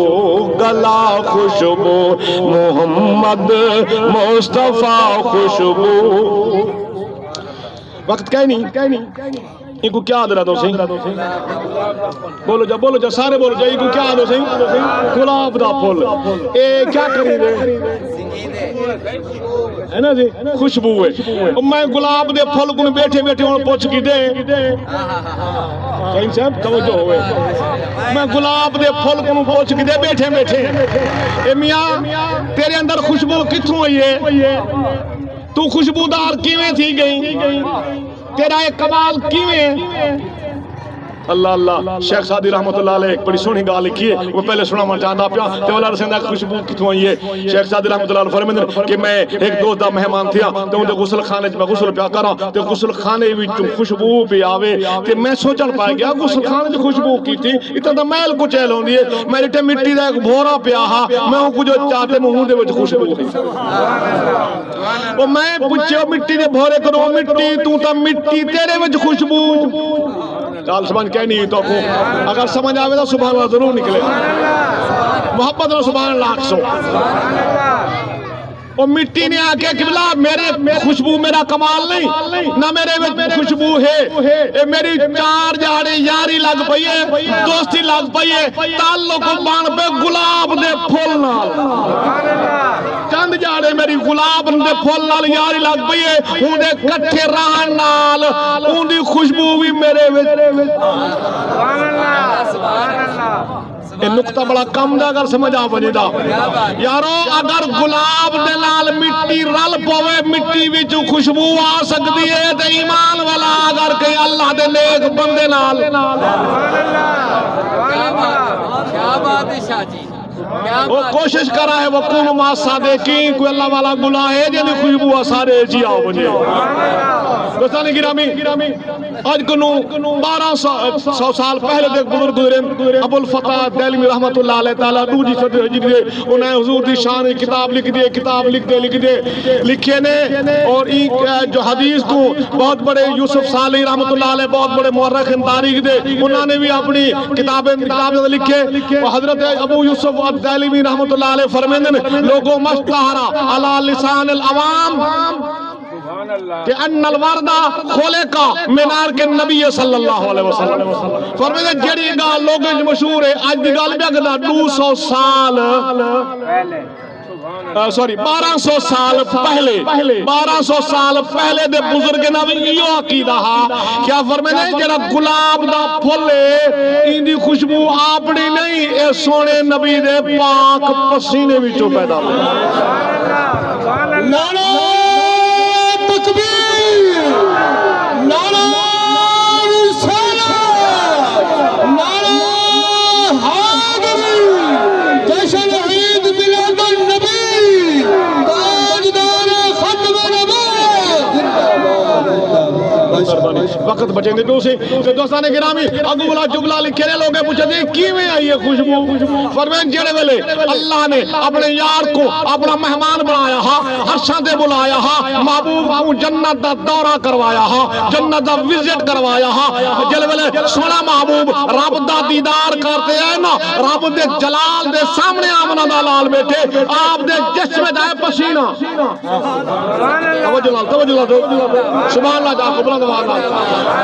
گلا خوشبو محمد مصطفیٰ خوشبو وقت کہیں نہیں ان کو کیا دلا دو سہیں بولو جا سارے بولو جا ان کو کیا دو سہیں گلاب دا پھول اے کیا کریں دے ہے نا جی خوشبو ہے میں گلاب دے پھول کو بیٹھے بیٹھے اور پوچھ کی دے کہیں صاحب توجہ ہوئے میں گلاب دے پھول کو پوچھ کی دے بیٹھے بیٹھے اے میاں تیرے اندر خوشبو کتھوں ہوئی ہے تو خوشبودار کیویں تھی گئی تیرا ایک کمال کیویں اللہ اللہ شیخ سعدی رحمت اللہ علیہ ایک بڑی سونی گال لکھی ہے وہ پہلے سنا من چاہتا پیا تے والا رسندہ خوشبو کتوں آئی ہے شیخ سعدی رحمت اللہ علیہ فرمیندن کہ میں ایک دوست دا مہمان تھیا تے ان دے غسل خانے میں غسل پیا کراں تے غسل خانے وچوں خوشبو پہ آوے تے میں سوچن پائے گیا غسل خانے وچ خوشبو کی تھی اتنا دا میل کو چیل ہوندی ہے میرے تے مٹی دا ایک بھورا پیا ہا میں ان کو جو چاہتے منہ دے وچ خوشبو ہے وہ میں پوچھے مٹی دے بھورے کرو مٹی تو تا مٹی تیرے وچ خوشبو گال سمجھ کہنی تو کو اگر سمجھ آوے تو سبحان اللہ ضرور نکلے محبت نے سبحان اللہ سو وہ مٹی نے آکے قبلہ میرے خوشبو میرا کمال نہیں نہ میرے خوشبو ہے میری چار جاڑے یاری لگ پئی ہے دوستی لگ پئی ہے تعلق بان پہ گلاب دے پھول نال چند جاڑے میری گلاب دے پھول نال یاری لگ پئی ہے ان دے کٹھے رہن نال ان دی خوشبو بھی میرے یہ نقطہ بڑا کم دا اگر سمجھ آ بنی دا یارو اگر گلاب دے نال مٹی رل پوے مٹی وچ خوشبو آ سکتی ہے تے ایمان والا اگر کہ اللہ دے نیک بندے نال کیا بات ہے شاہ جی وہ کوشش کر رہا ہے وہ کون ما صادقین کوئی اللہ والا گناہ ہے جنہیں خوشبو سارے جی آؤ بنی دوستان گرامی آج کنو 1200 سال پہلے دیکھ بزرگ گزرے ابو الفتح دہلوی رحمت اللہ علیہ تعالیٰ دوسری صدی ہجری دے انہیں حضور دی شان کتاب لکھ دے لکھے نے اور جو حدیث کو بہت بڑے یوسف صالح رحمت اللہ علیہ بہت بڑے مورخ تاریخ دے انہوں نے بھی اپنی کتابیں لکھے اور حضرت ابو یوسف دہلوی رحمت اللہ علیہ فرمیندن لوگوں مشتہرہ علی لسان العوام کہ ان الوردہ خلقا من عرق النبی صلی اللہ علیہ وسلم فرمیندن جڑی گال لوگوں مشہور ہے آج دی گال بھی اگر 200 سال سوری 1200 سال پہلے 1200 سال پہلے دے بزرگ نہ بھی یہ عقیدہ کیا فرمائے جڑا گلاب دا پھل ہے ان دی خوشبو اپنی نہیں اے سونے نبی دے پاک پسینے وچوں پیدا ہوئی نعرہ تکبیر نعرہ رسالت نعرہ حیدری جشن عید میلاد النبی تاجدار ختم نبوت وقت بچیں دے دوسے کہ دوستان گرامی اگولا جگلا لکھے لے لوگے پوچھے دے کیویں آئی ہے خوشبو فرمائیں جڑے ویلے اللہ نے اپنے یار کو اپنا مہمان بنایا ہا عرشاں دے بلایا ہا محبوب کو جنت دا دورہ کروایا ہا جنت دا وزٹ کروایا ہا جڑے ویلے سونا محبوب رب دا دیدار کرتے ہیں نا رب دے جلال دے سامنے آمنہ دا لال بیٹھے آپ دے جسم جائے پسینہ توجہ لال سبحان اللہ جا قبلہ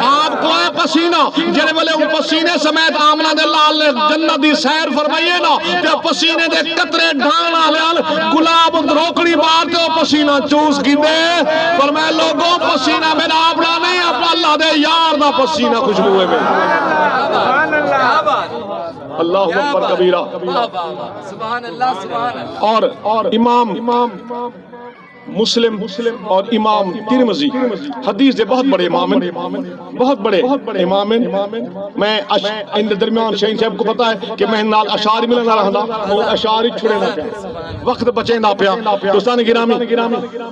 آپ کو ہے پسینہ جنہیں والے ان پسینے سمیت آمنہ دے لال نے جنت دی سیر فرمائیے نا کہ پسینے دے قطرے ڈھانا لیال گلاب دروکڑی بار کے پسینہ چوس کی دے فرمائے لوگوں پسینہ میرا اپنا نہیں اپنا اللہ دے یار دا پسینہ خوشبو ہے اللہ اکبر کبیرہ سبحان اللہ اور امام مسلم اور امام ترمذی حدیث دے بہت بڑے امام ہیں، بہت بڑے امام ہیں. میں ان درمیان شہین صاحب کو پتا ہے کہ میں نال اشعاری ملنا رہندا اور اشعاری چھڑے نہ پیا، وقت بچے نہ پیا. دوستان گرامی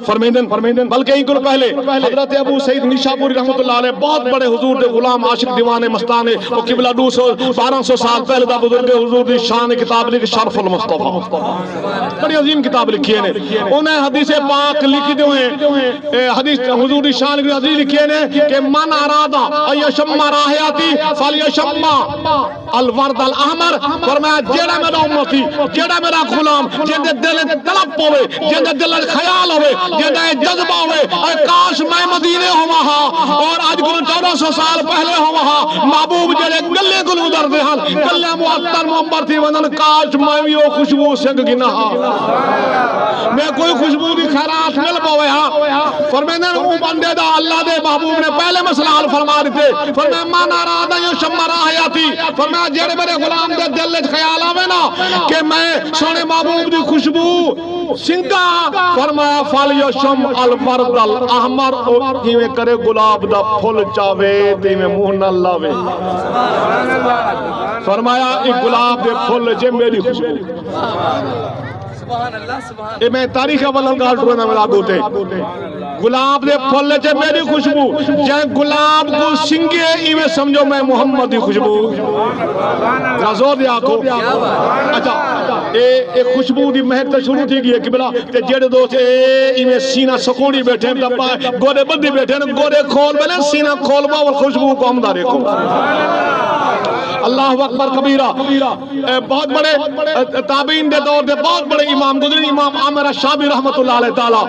فرمیندن بلکہ ان کو پہلے حضرت ابو سعید نیشاپوری رحمۃ اللہ علیہ بہت بڑے حضور دے غلام عاشق دیوانے مستانے وہ قبلہ 1200 سال پہلے دا بزرگ حضور دی شان کتاب لکھی شرف المصطفیٰ، بڑی عظیم کتاب لکھی ہے. انہیں حدیث پاک لکھی دے ہوئے حدیث حضور دی شان کی حدیث لکھی ہے کہ من ارادہ ایشم راہیاتی فلیشم الورد الاحمر، فرمایا جیڑا میرا امتی جیڑا میرا غلام جندے دل طلب ہوے جندے دل خیال ہوے جندے جذبہ ہوے اے کاش میں مدینے ہوا ہاں اور اج کو 1400 سال پہلے ہوا ہاں محبوب جڑے گلے گل ادھر دے ہن گلے معطر منبر تھی ونن کاش میں بھی او خوشبو سنگ گنا ہاں میں کوئی خوشبو دی خیرات مل پاوے ہاں. فرمایا او بندے دا اللہ دے محبوب نے پہلے مسئلہ حل فرما دیتے. فرمایا من اراد یشم راہیاتی، فرمایا جڑے میرے غلام دے دل وچ خیال آوے نا کہ میں سونے محبوب دی خوشبو سنگا، فرمایا فل یشم الورد الاحمر، او کیویں کرے گلاب دا پھل چاوے تے میں منہ نہ لاوے. فرمایا ایک گلاب دے پھل جے میری خوشبو اے میں تاریخ اولن گال ٹرنا میں لاگو تے گلاب دے پھل چے میری خوشبو جے گلاب کو سنگے ایویں سمجھو میں محمد دی خوشبو زور دے آکھو. اچھا اے خوشبو دی مہک تے شروع تھی گئی ہے قبلہ تے جڑے دوست اے ایویں سینہ سکوڑی بیٹھے ڈبا گورے بندی بیٹھے گورے کھول بیلے سینہ کھول با اور خوشبو کو ہم دارے کو. اللہ اکبر کبیرہ. بہت بڑے تابعین دے دور دے بہت بڑے امام گزری امام عامر شابی رحمت اللہ علیہ تعالی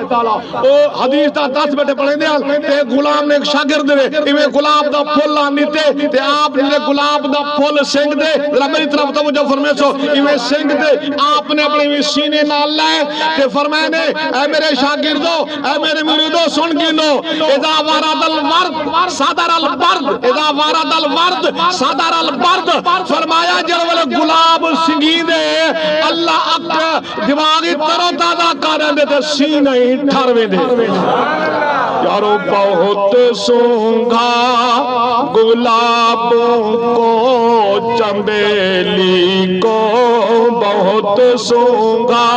او حدیث دا 10 بیٹے پڑھیں دے تے غلام نے ایک شاگرد دے ایویں گلاب دا پھل آنیتے تے آپ نے گلاب دا پھل سنگ دے ذرا میری طرف توجہ فرمائے سو ایویں سنگ دے آپ نے اپنے سینے نال لائے تے فرمائے نے اے میرے شاگردو اے میرے مریدو سن گنو اذا ورد الورد صدر البرد اذا ورد الورد صدر البرد، فرمایا جب والے گلاب سنگی دے اللہ اک دماغی ترو تازہ کریں دے تے سینہ ہی ٹھروے دے. یارو بہت سونگا گلابوں کو چنبیلی کو، بہت سونگا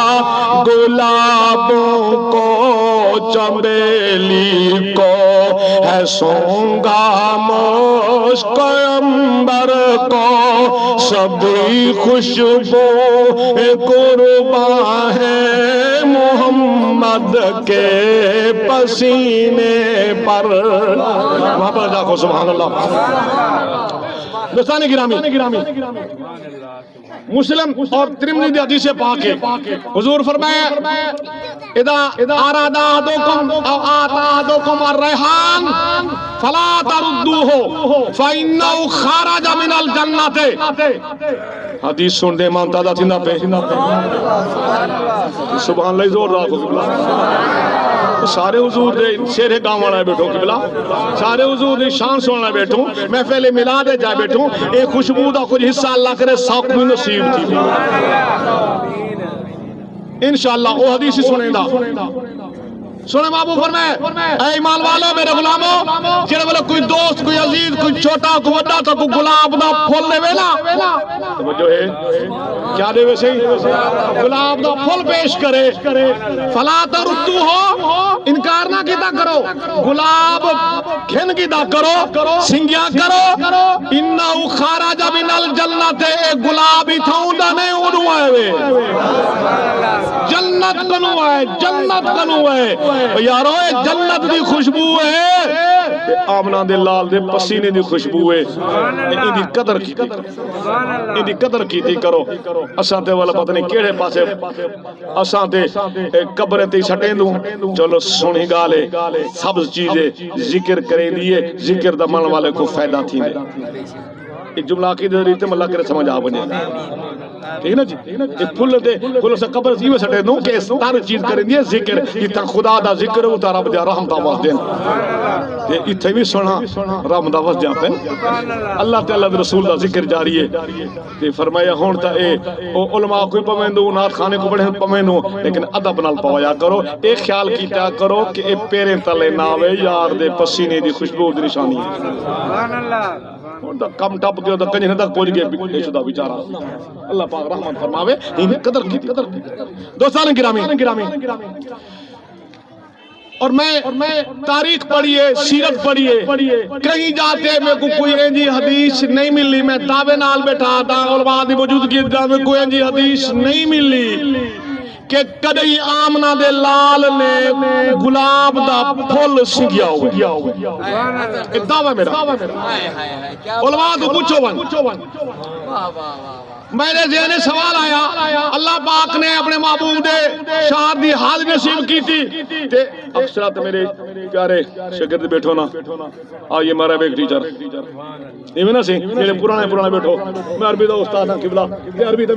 گلابوں کو چنبیلی کو، ہے سونگا مشک عنبر کو سبھی خوشبو قرباں ہے محمد کے پسینے پر. وہاں پر جا کو سبحان اللہ. دوستان گرامی مسلم اور ترمذی دی حدیث پاک ہے حضور فرمایا اذا اراد احدکم او آتا احدکم الریحان فلا تردوه فانه خرج من الجنة. حدیث سن دے امام دادا تھی نہ پہ سبحان اللہ زور رہا سارے حضور دے شیر گاؤں والا بیٹھو قبلہ سارے حضور دی شان سننا بیٹھوں محفل میلاد جا بیٹھوں ایک خوشبو دا کچھ حصہ اللہ کرے ساق بھی نصیب تھی انشاءاللہ وہ حدیث سنیں دا. سنے محبوب فرمائے اے ایمان والو میرے غلاموں جڑے والے کوئی دوست کوئی عزیز کوئی چھوٹا کوئی بڑا تو کوئی گلاب دا پھول دے ویلا توجہ ہے کیا دے ویسے گلاب دا پھول پیش کرے فلا تردو ہو انکار نہ کیتا کرو گلاب کھن کیتا کرو سنگیا کرو انہو خارج من الجنت اے گلاب ہی تھاؤں دا نہیں اونو آئے وے جنت کنو آئے جنت کنو آئے یارو جنت دی خوشبو ہے آمنہ دے لال دے پسینے دی خوشبو ہے ان دی قدر کیتی ان دی قدر کیتی کرو اساں تے والا پتہ نہیں کیڑے پاسے اساں تے قبر تے سٹیں دوں چلو سونی گالے سبز چیزیں ذکر کریں دیئے ذکر دا من والے کو فائدہ تھی دے ایک جملہ کی دے رہی تے ملہ کرے سمجھ آ بنے ٹھیک نا جی یہ پھل سے قبر جیوے سٹے نو کہ تار چیز کریں دی ذکر یہ خدا دا ذکر او تا رب دی رحمت آواز دین تے ایتھے بھی سنا رحمت آواز جا پہ اللہ تعالی دے رسول دا ذکر جاری ہے تے فرمایا ہون تا اے علماء کوئی پویندو نات خانے کو بڑے پویندو لیکن ادب نال پوایا کرو اے خیال کیتا کرو کہ اے پیریں تلے نہ آوے یار دے پسینے دی خوشبو دی نشانی ہے سبحان اللہ کم ٹپ کے تو کنجے تک پہنچ گئے بے شدہ بیچارہ اللہ پاک رحمت فرماوے انہیں قدر کی دوستان گرامی اور میں تاریخ پڑھیے سیرت پڑھیے کہیں جاتے میں کوئی اینجی حدیث نہیں ملی میں تابے نال بیٹھا تھا علماء دی موجودگی میں کوئی اینجی حدیث نہیں ملی کہ کدی آمنہ دے لال نے گلاب دا پھول سنگیا ہوئے دعویٰ میرا علماء تو پوچھو ون میرے ذہن سوال آیا اللہ پاک نے اپنے محبوب دے شہاد دی حاضر نصیب کی تھی تے اکثرات میرے پیارے شاگرد بیٹھو نا آئیے ہمارا ایک ٹیچر یہ میں نا سی میرے پرانے بیٹھو میں عربی دا استاد ہوں قبلہ تے عربی تا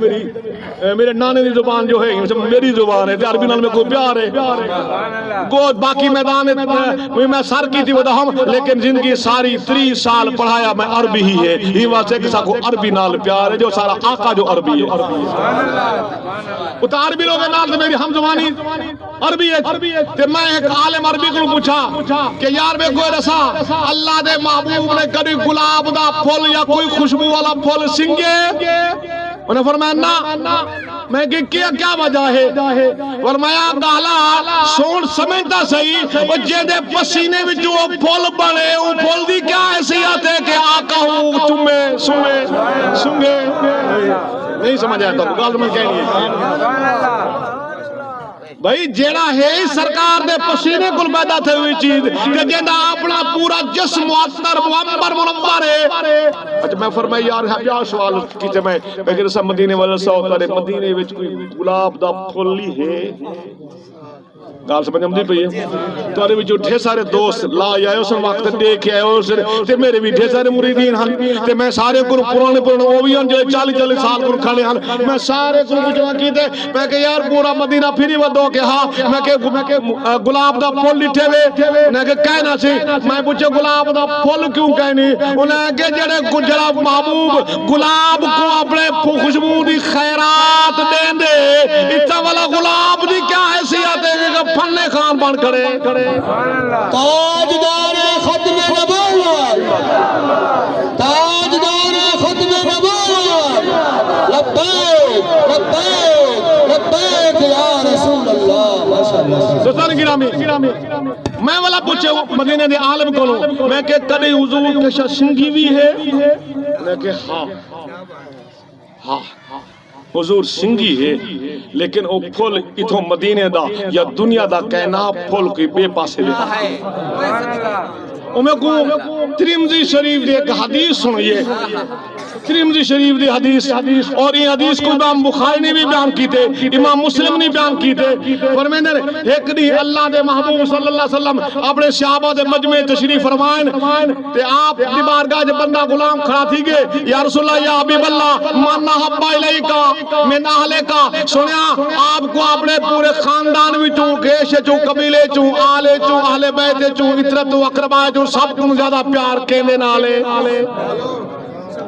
میرے نانے دی زبان جو ہے میری زبان ہے تے عربی نال میں کوئی پیار ہے گود باقی میدان میں سر کی تھی وہ ہم لیکن زندگی ساری 30 سال پڑھایا میں عربی ہی ہے یہ واسطے کسا کو عربی نال پیار ہے جو سارا آقا جو عربی ہے اتار بھی لوگے نال میری ہم زبانی عربی ہے تے میں ایک عالم عربی کو پوچھا کہ یار میں کوئی رسا اللہ دے محبوب نے کبھی گلاب دا پھول یا کوئی خوشبو والا پھول سنگے انہوں نے فرمایا نا میں کہ کیا وجہ ہے فرمایا گالا سون سمجھتا صحیح وہ جیدے پسینے میں جو پھول بڑے وہ پھول دی کیا حیثیت ہے کہ آقا ہوں چمے سنگے نہیں سمجھ آیا تو گال میں کہہ لیے بھائی جیڑا ہے سرکار دے پسینے کل پیدا تھے ہوئی چیز کہ جیڑا اپنا پورا جسم معطر معمر منور ہے اچھا میں فرمائی یار ہے سوال کیجئے میں کہ رسا مدینے والا سوال کرے مدینے وچ کوئی گلاب دا پھلی ہے گال سمجھ ہم دی پئی ہے تارے وچ ڈھیر سارے دوست لا آئے اس وقت دیکھ آئے اس تے میرے بھی ڈھیر سارے مریدین ہیں تے میں سارے کو پرانے وہ بھی ہیں جو 40 سال کو کھڑے ہیں میں سارے کو پوچھنا کیتے میں کہ یار پورا مدینہ پھری ودو کہ ہاں میں کہ گلاب دا پھول لٹھے وے میں کہ کہنا سی میں پوچھے گلاب دا پھول کیوں کہنی انہیں کہ جڑے جڑا محبوب گلاب کو اپنے خوشبو دی خیرات دین دے اتنا والا گلاب دی کیا حیثیت ہے کہ پھلنے خان بن کرے تاجدار ختم نبوت تاجدار ختم نبوت لبیک لبیک لبیک یا رسول اللہ ماشاءاللہ دوستان گرامی میں والا پوچھے مدینے دے عالم کو میں کہ کدی حضور کے سنگھی بھی ہے میں کہ ہاں حضور سنگھی ہے لیکن وہ پھول اتھوں مدینے دا یا دنیا دا کہنا پھول کی بے پاسے دے میں کو ترمذی شریف دے ایک حدیث سنئیے ترمذی شریف دے حدیث اور یہ حدیث کو امام بخاری نے بھی بیان کیتے امام مسلم نے بیان کیتے فرمائیں ایک دی اللہ دے محبوب صلی اللہ علیہ وسلم اپنے صحابہ دے مجمع تشریف فرمائیں تے آپ دی بارگاہ جب بندہ غلام کھڑا تھی گے یا رسول اللہ یا حبیب اللہ من حب الیکا من اہلکا سنیا آپ کو اپنے پورے خاندان وچوں گیش چوں قبیلے چوں آلے چوں اہل بیت چوں اطرت و اقربا چوں سب کو زیادہ پیار کیندے نالے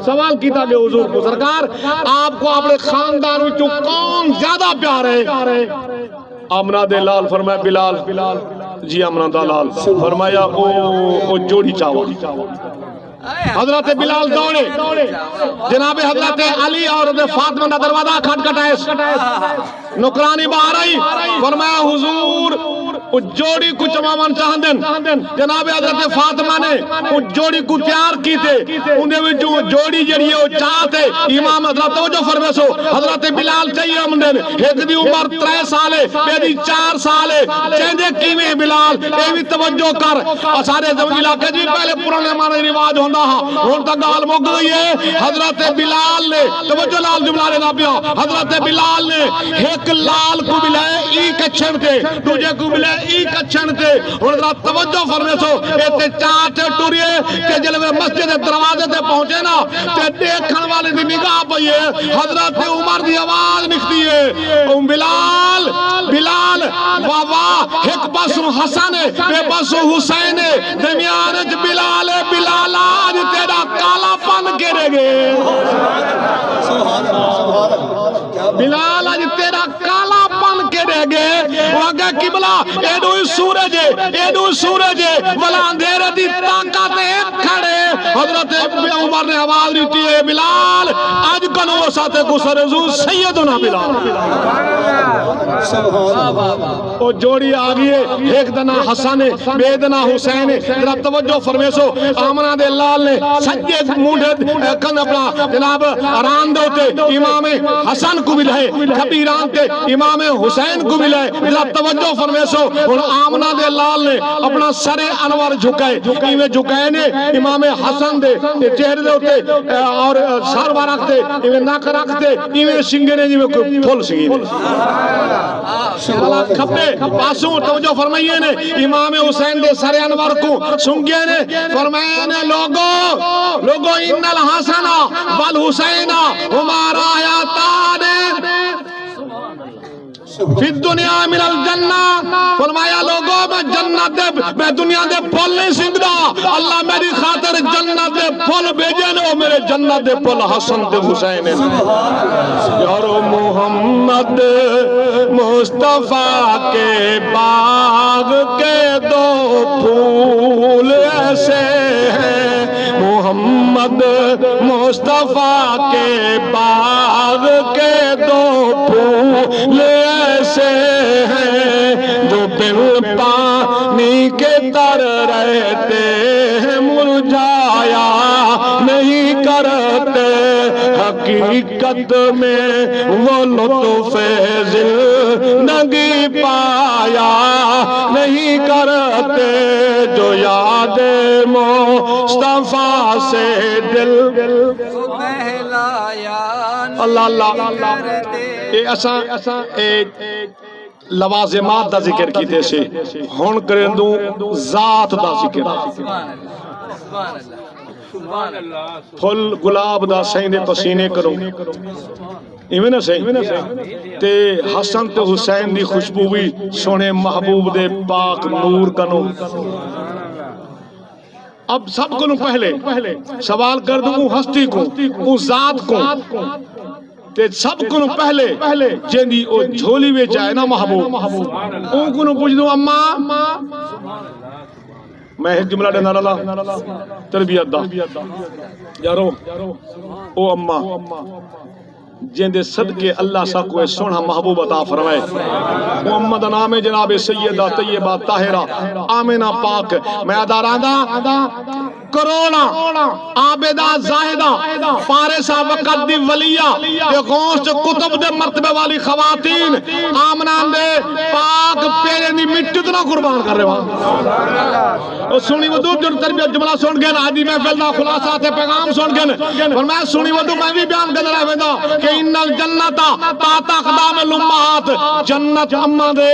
سوال کیتا کہ حضور کو سرکار آپ کو اپنے خاندان وچوں کون زیادہ پیار ہے آمنہ دے لال فرمایا بلال جی آمنہ دا لال فرمایا او جوڑی چاوا حضرت بلال دوڑے جناب حضرت علی اور فاطمہ دا دروازہ کھٹکھٹائے نوکرانی باہر آئی فرمایا حضور وہ جوڑی کو چمامان چاہندن جناب حضرت فاطمہ نے وہ جوڑی کو تیار کیتے انہیں بھی جو جوڑی جڑی ہے وہ چاہتے امام حضرت توجہ فرمے سو حضرت بلال چاہیے امدن ایک دی عمر 3 سالے پیدی 4 سالے چیندے کیویں بلال اے بھی توجہ کر سارے زمین علاقے جی پہلے پرانے مانے رواج ہوندہ ہون تا گال مک گئی ہے حضرت بلال نے توجہ لال جملہ لینا پیا حضرت بلال نے ایک لال کو بلائے ای کچھن تے دوجے کو ملے ای کچھن تے ہن ذرا توجہ فرمیسو ایتھے چار تے ٹریے کہ جلوے مسجد دے دروازے تے پہنچے نا تے دیکھن والے دی نگاہ پئی ہے حضرت عمر دی آواز نکلتی ہے بلال بلال واہ واہ ایک پاسوں حسن ہے بے پاسوں حسین ہے درمیان وچ بلال ہے بلال آج تیرا کالا پن کے رہ گئے بلال آج تیرا کالا پن کے رہ گئے وہاں قبلہ ایڈوئی سورج والا اندھیرے دی طاقت کھڑے حضرت عمر نے آواز دیتی ہے بلال آج کنو ساتھ کو سرزو سیدنا بلال وہ جوڑی آگئی ہے ایک دنا حسن ہے بے دنا حسین ہے ذرا توجہ فرمیسو آمنہ دے لال نے سجے مونڈے کن اپنا جناب آران دے ہوتے امام حسن کو ملے کبیران تے امام حسین کو ملے ذرا توجہ فرمیسو اور آمنہ دے لال نے اپنا سر انور جھکائے ایویں جھکائے نے امام حسن دے چہرے دے ہوتے اور سر وارک دے ایویں ناک رکھ دے ایویں سنگے نے جیویں کوئی پھول سنگی نے کھپے پاسوں توجہ فرمائیے نے امام حسین دے سر انور کو سنگے نے فرمائے نے لوگو ان الحسن والحسین ہمارا آیاتان فی الدنیا من الجنہ فرمایا لوگوں میں جنت دے میں دنیا دے پھول نہیں سنگدا اللہ میری خاطر جنت دے پھول بھیجے نے میرے جنت دے پھول حسن دے حسین یار محمد مصطفیٰ کے باغ کے دو پھول ایسے ہیں محمد مصطفیٰ کے باغ کے دو پھول ایسے ہیں جو بن پانی کے تر رہتے ہیں مرجھایا نہیں کرتے حقیقت میں وہ لطف زندگی پایا نہیں کرتے جو یاد مصطفیٰ سے دل اللہ اللہ اے اساں لوازمات دا ذکر کیتے سے ہن کریں دوں ذات دا ذکر پھل گلاب دا سینے پسینے کروں ایویں نہ صحیح تے حسن تے حسین دی خوشبو بھی سونے محبوب دے پاک نور کنو اب سب کو پہلے سوال کر دوں ہستی کو اس ذات کو تے سب کو پہلے جیندی او جھولی وے جائے نا محبوب اون کو پوچھ دوں اماں میں ایک جملہ دینا رہا تربیت دا یارو او اماں جیندے صدقے اللہ سا کوئی سونا محبوب عطا فرمائے محمد نام جناب سیدہ طیبہ طاہرہ آمنہ پاک میں اداراندا کرونا عابدہ زاہدہ فارسہ وقت دی ولیہ یہ غوث کتب دے مرتبے والی خواتین آمنان دے پاک پیرے نی مٹی تو نہ قربان کر رہے وہاں اور سنی ودو جن تربیت جملہ سن گئے آدھی محفل دا خلاصہ تے پیغام سن گئے اور میں سنی ودو میں بھی بیان کر رہا ہے کہ ان الجنتا تاتا اقدام الامہات جنت اماں دے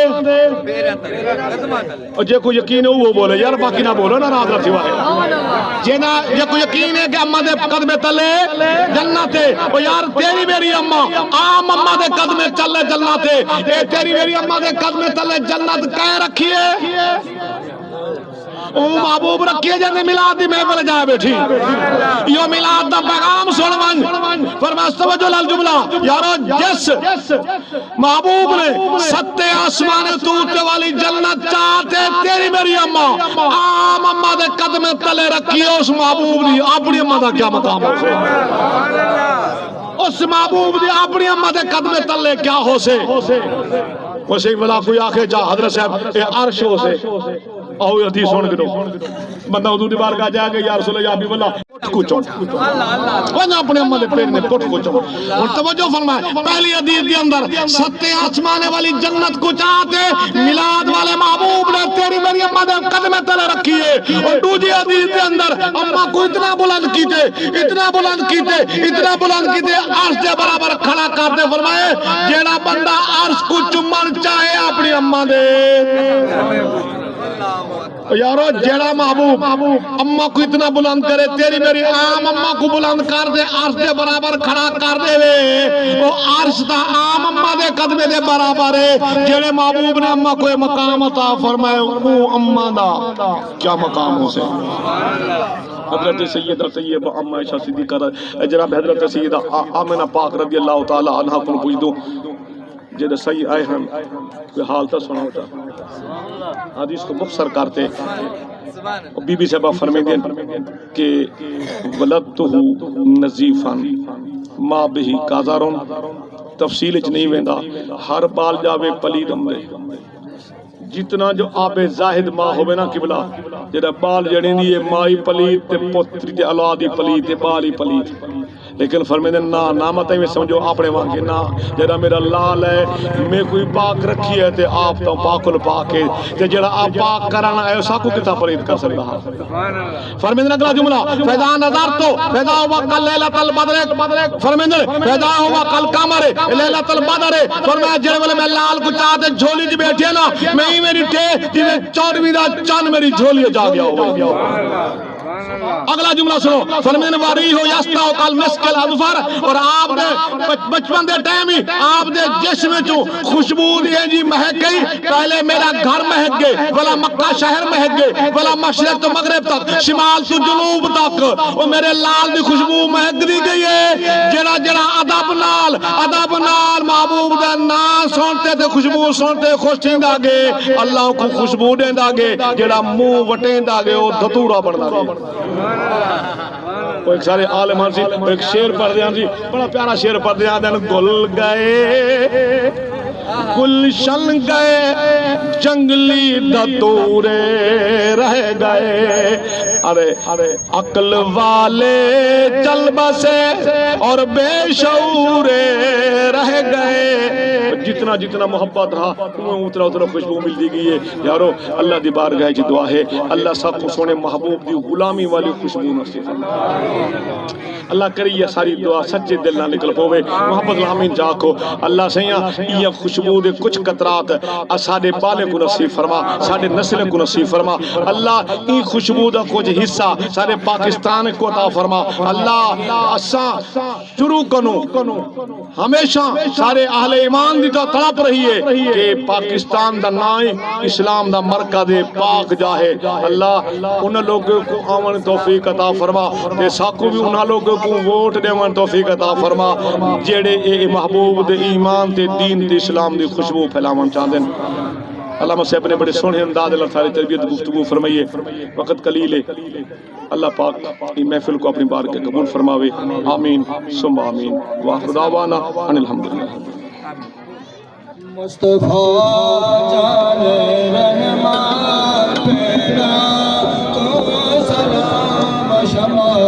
اور جے کو یقین ہے وہ بولے یار باقی نہ بولو نا رات رکھی واحد جینا یہ کو یقین ہے کہ اماں دے قدم تلے جنت ہے اور یار تیری میری اماں عام اماں دے قدم چلے جنت ہے اے تیری میری اماں دے قدم تلے جنت کہہ رکھیے او محبوب رکھیے جانے میلاد دی محفل جائے بیٹھی یہ میلاد دا پیغام سن ون فرمایا توجہ لال جملہ یارو جس محبوب نے ستے آسمان توتے والی جنت چاہتے تیری میری اماں عام اماں دے قدم تلے رکھیے اس محبوب دی اپنی اماں دا کیا مقام ہو سے اس محبوب دی اپنی اماں دے قدم تلے کیا ہو سے ویسے بلا کوئی آخر جا حضرت صاحب عرش ہو سے آؤ حدیث سن کے دو بندہ حضور دی بارگاہ جا کے یا رسول اللہ یا حبیب اللہ کچھو وہاں اپنے امہ دے پیر نے پٹ کچھو اور توجہ فرمائے پہلی حدیث دی اندر ستے آسمانے والی جنت کو چاہتے میلاد والے محبوب نے تیری میری امہ دے قدم تلے رکھیے اور دوسری حدیث دی اندر امہ کو اتنا بلند کیتے عرش دے برابر کھڑا کرتے فرمائے جیڑا بندہ عرش کو چمن چاہے اپنی امہ اما دے یارو جیڑا محبوب اما کو اتنا بلند کرے تیری میری عام اما کو بلند کر دے عرش دے برابر کھڑا کر دے وے وہ عرش دا عام اما دے قدمے دے برابر ہے جیڑے محبوب نے اما کو مقام عطا فرمائے وہ اما دا کیا مقام ہو سے حضرت سیدہ طیبہ اما عائشہ صدیقہ جناب حضرت سیدہ آمنہ پاک رضی اللہ تعالی عنہ کو پوچھ دوں جیڑے صحیح آئے ہیں کوئی حال تا سنا ہوتا حدیث کو مختصر کرتے بی بی صاحبہ فرمائیں دیں کہ ولدتہ نظیفا ما بہی کازارون تفصیل اچ نہیں ویندا ہر بال جاوے پلیدم دے جتنا جو آب زاہد ماں ہوئے نا قبلہ جیڑا بال جڑیں دی مائی پلید تے پتری تے اولادی پلید تے بالی پلید لیکن فرمائیں نا نامتیں میں سمجھو اپنے وہاں کے نا جیڑا میرا لال ہے میں کوئی پاک رکھی ہے تے آپ تو پاکل پاک ہے تے جیڑا آپ پاک کرانا ہے ساکو کتا پلید کر سکتا ہے فرمائیں نا اگلا جملہ فیضا نظر تو فیضا ہوا کل لیلت البدر فرمائیں نا فیضا ہوا کل کامر لیلت البدر فرمائیں جیڑے والے میں لال کو چاہتے جھولی جی بیٹھے نا میں ہی میری ٹے جنہیں 24 دا چاند میری جھولی جا گیا ہو اگلا جملہ سنو فرمین واری ہو یستا کل مسکل اظفر اور آپ دے بچپن دے ٹائم ہی آپ دے جسم چوں خوشبو دیئے جی مہک گئی پہلے میرا گھر مہک گئے ولا مکہ شہر مہک گئے ولا مشرق تو مغرب تک شمال تو جنوب تک اور میرے لال دی خوشبو مہک دی گئی ہے جڑا جڑا ادب نال محبوب دے نام سنتے تے خوشبو سنتے خوش تھیندا گے اللہ کو خوشبو دیندا گے جڑا منہ وٹیندا گے او دھتورا بندا گے ایک سارے عالمان سی ایک شیر پڑھ دیاں سی بڑا پیارا شیر پڑھ دیاں دن گل گئے گلشن گئے جنگلی دھتورے رہ گئے ارے عقل والے چل بسے اور بے شعورے رہ گئے جتنا جتنا محبت رہا اتنا اتنا خوشبو مل دی گئی ہے یارو اللہ دی بارگاہ کی دعا ہے اللہ سب کو سونے محبوب دی غلامی والی خوشبو نصیب اللہ کری یہ ساری دعا سچے دل نہ نکل پوے محبت الامین جاکو اللہ سیاں یہ خوشبو دے کچھ قطرات ساڈے بالے کو نصیب فرما ساڈے نسل کو نصیب فرما اللہ این خوشبو دا کچھ حصہ سارے پاکستان کو عطا فرما اللہ اساں شروع کنو ہمیشہ سارے اہل ایمان دی تو تڑپ رہی ہے کہ پاکستان دا نائیں اسلام دا مرکز پاک جاہے اللہ ان لوگوں کو آمن توفیق عطا فرما تے ساکو بھی انہاں لوگوں کو ووٹ دیون توفیق عطا فرما جیڑے اے محبوب دے ایمان تے دین تے اسلام دی خوشبو پھیلاون چاہندے علامہ صاحب نے بڑے سونے انداز اللہ ساری تربیت گفتگو فرمائیے وقت قلیل ہے اللہ پاک یہ محفل کو اپنی بار کے قبول فرماوے آمین ثم آمین وآخر دعوانا ان الحمدللہ مصطفیٰ جان رحمان پیدا کو سلام شمال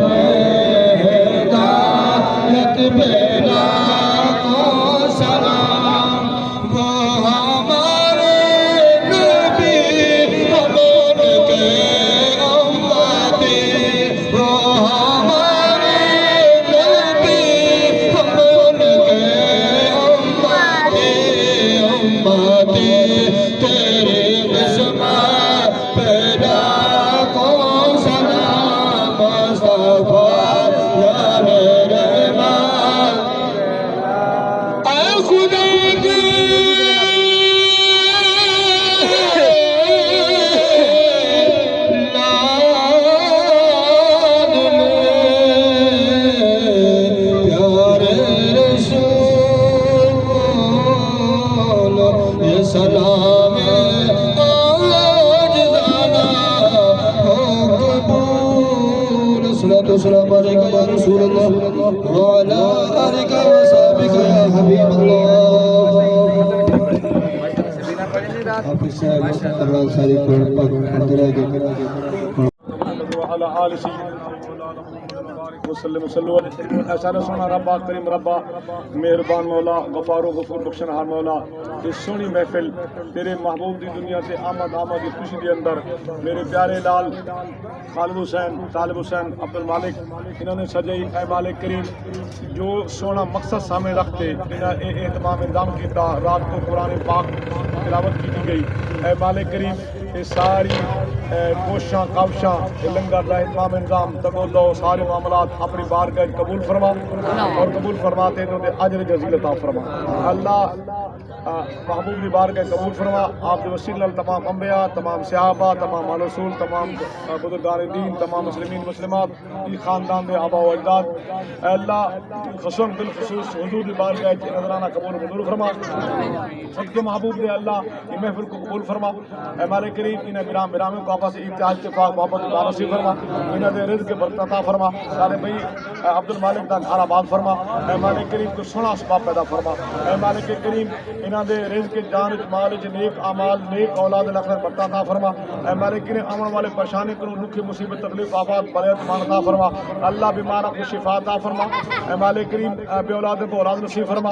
میں ہدایت پیدا کو سلام وہ ہمارے نبی ہمون کے امتی وہ ہمارے نبی ہمون کے امتی تیرے قسمت پیدا کو سلام مصطفیٰ یار رحمان اے خدا کے پیارے رسول یہ سلام آج زانا ہو قبول صلاة والسلام علیکہ یا رسول اللہ وعلا آلکہ وصحبکہ یا حبیب اللہ آپ اس سے اللہ ساری پاک اندرہ کے وعلى آل سيدنا وسلم صلوا علیہ اشارہ سونا ربا کریم ربا مہربان مولا غفار و غفور بخشنہار مولا اس سونی محفل تیرے محبوب دی دنیا سے آمد کی خوشی دے اندر میرے پیارے لال خالد حسین طالب حسین عبد المالک انہوں نے سجائی اے مالک کریم جو سونا مقصد سامنے رکھتے انہوں نے اہتمام اندام کیتا رات کو قرآن پاک تلاوت کی گئی. اے مالک کریم یہ ساری کوششاں کاوشاں لنگر کا اہتمام انظام تگودو سارے معاملات اپنی بارگاہ قبول فرما اور قبول فرماتے انہوں نے اجر جزیل عطا فرما. اللہ محبوب کی بارگاہ قبول فرما. آپ کے وسیلہ تمام انبیاء، تمام صحابہ، تمام رسول، تمام بزرگان دین، تمام مسلمین مسلمات کی خاندان دے آبا و اجداد. اے اللہ خصوصاً بالخصوص حضور کی بارگاہ نظرانہ قبول منظور فرما. سب کے محبوب دے اللہ یہ محفل کو قبول فرما. اے مالک کریم انہیں براموں کو آپس اتحاد اتفاق محبت کا نصیب فرما. انہیں دے رزق برکت عطا فرما. سارے بھائی عبد المالک دا گھر آباد فرما. اے مالک کریم کو سونا اسباب پیدا فرما. اے مالک کریم انہاں دے رزق جان مال نیک اعمال نیک اولاد لکھن برکت عطا فرما. اے مالک کریم امن والے پریشانی کو دکھ مصیبت تکلیف آفات بلے اطمان عطا فرما. اللہ بیماروں کو شفا عطا فرما. اے مالک کریم بے اولاد کو اولاد نصیب فرما.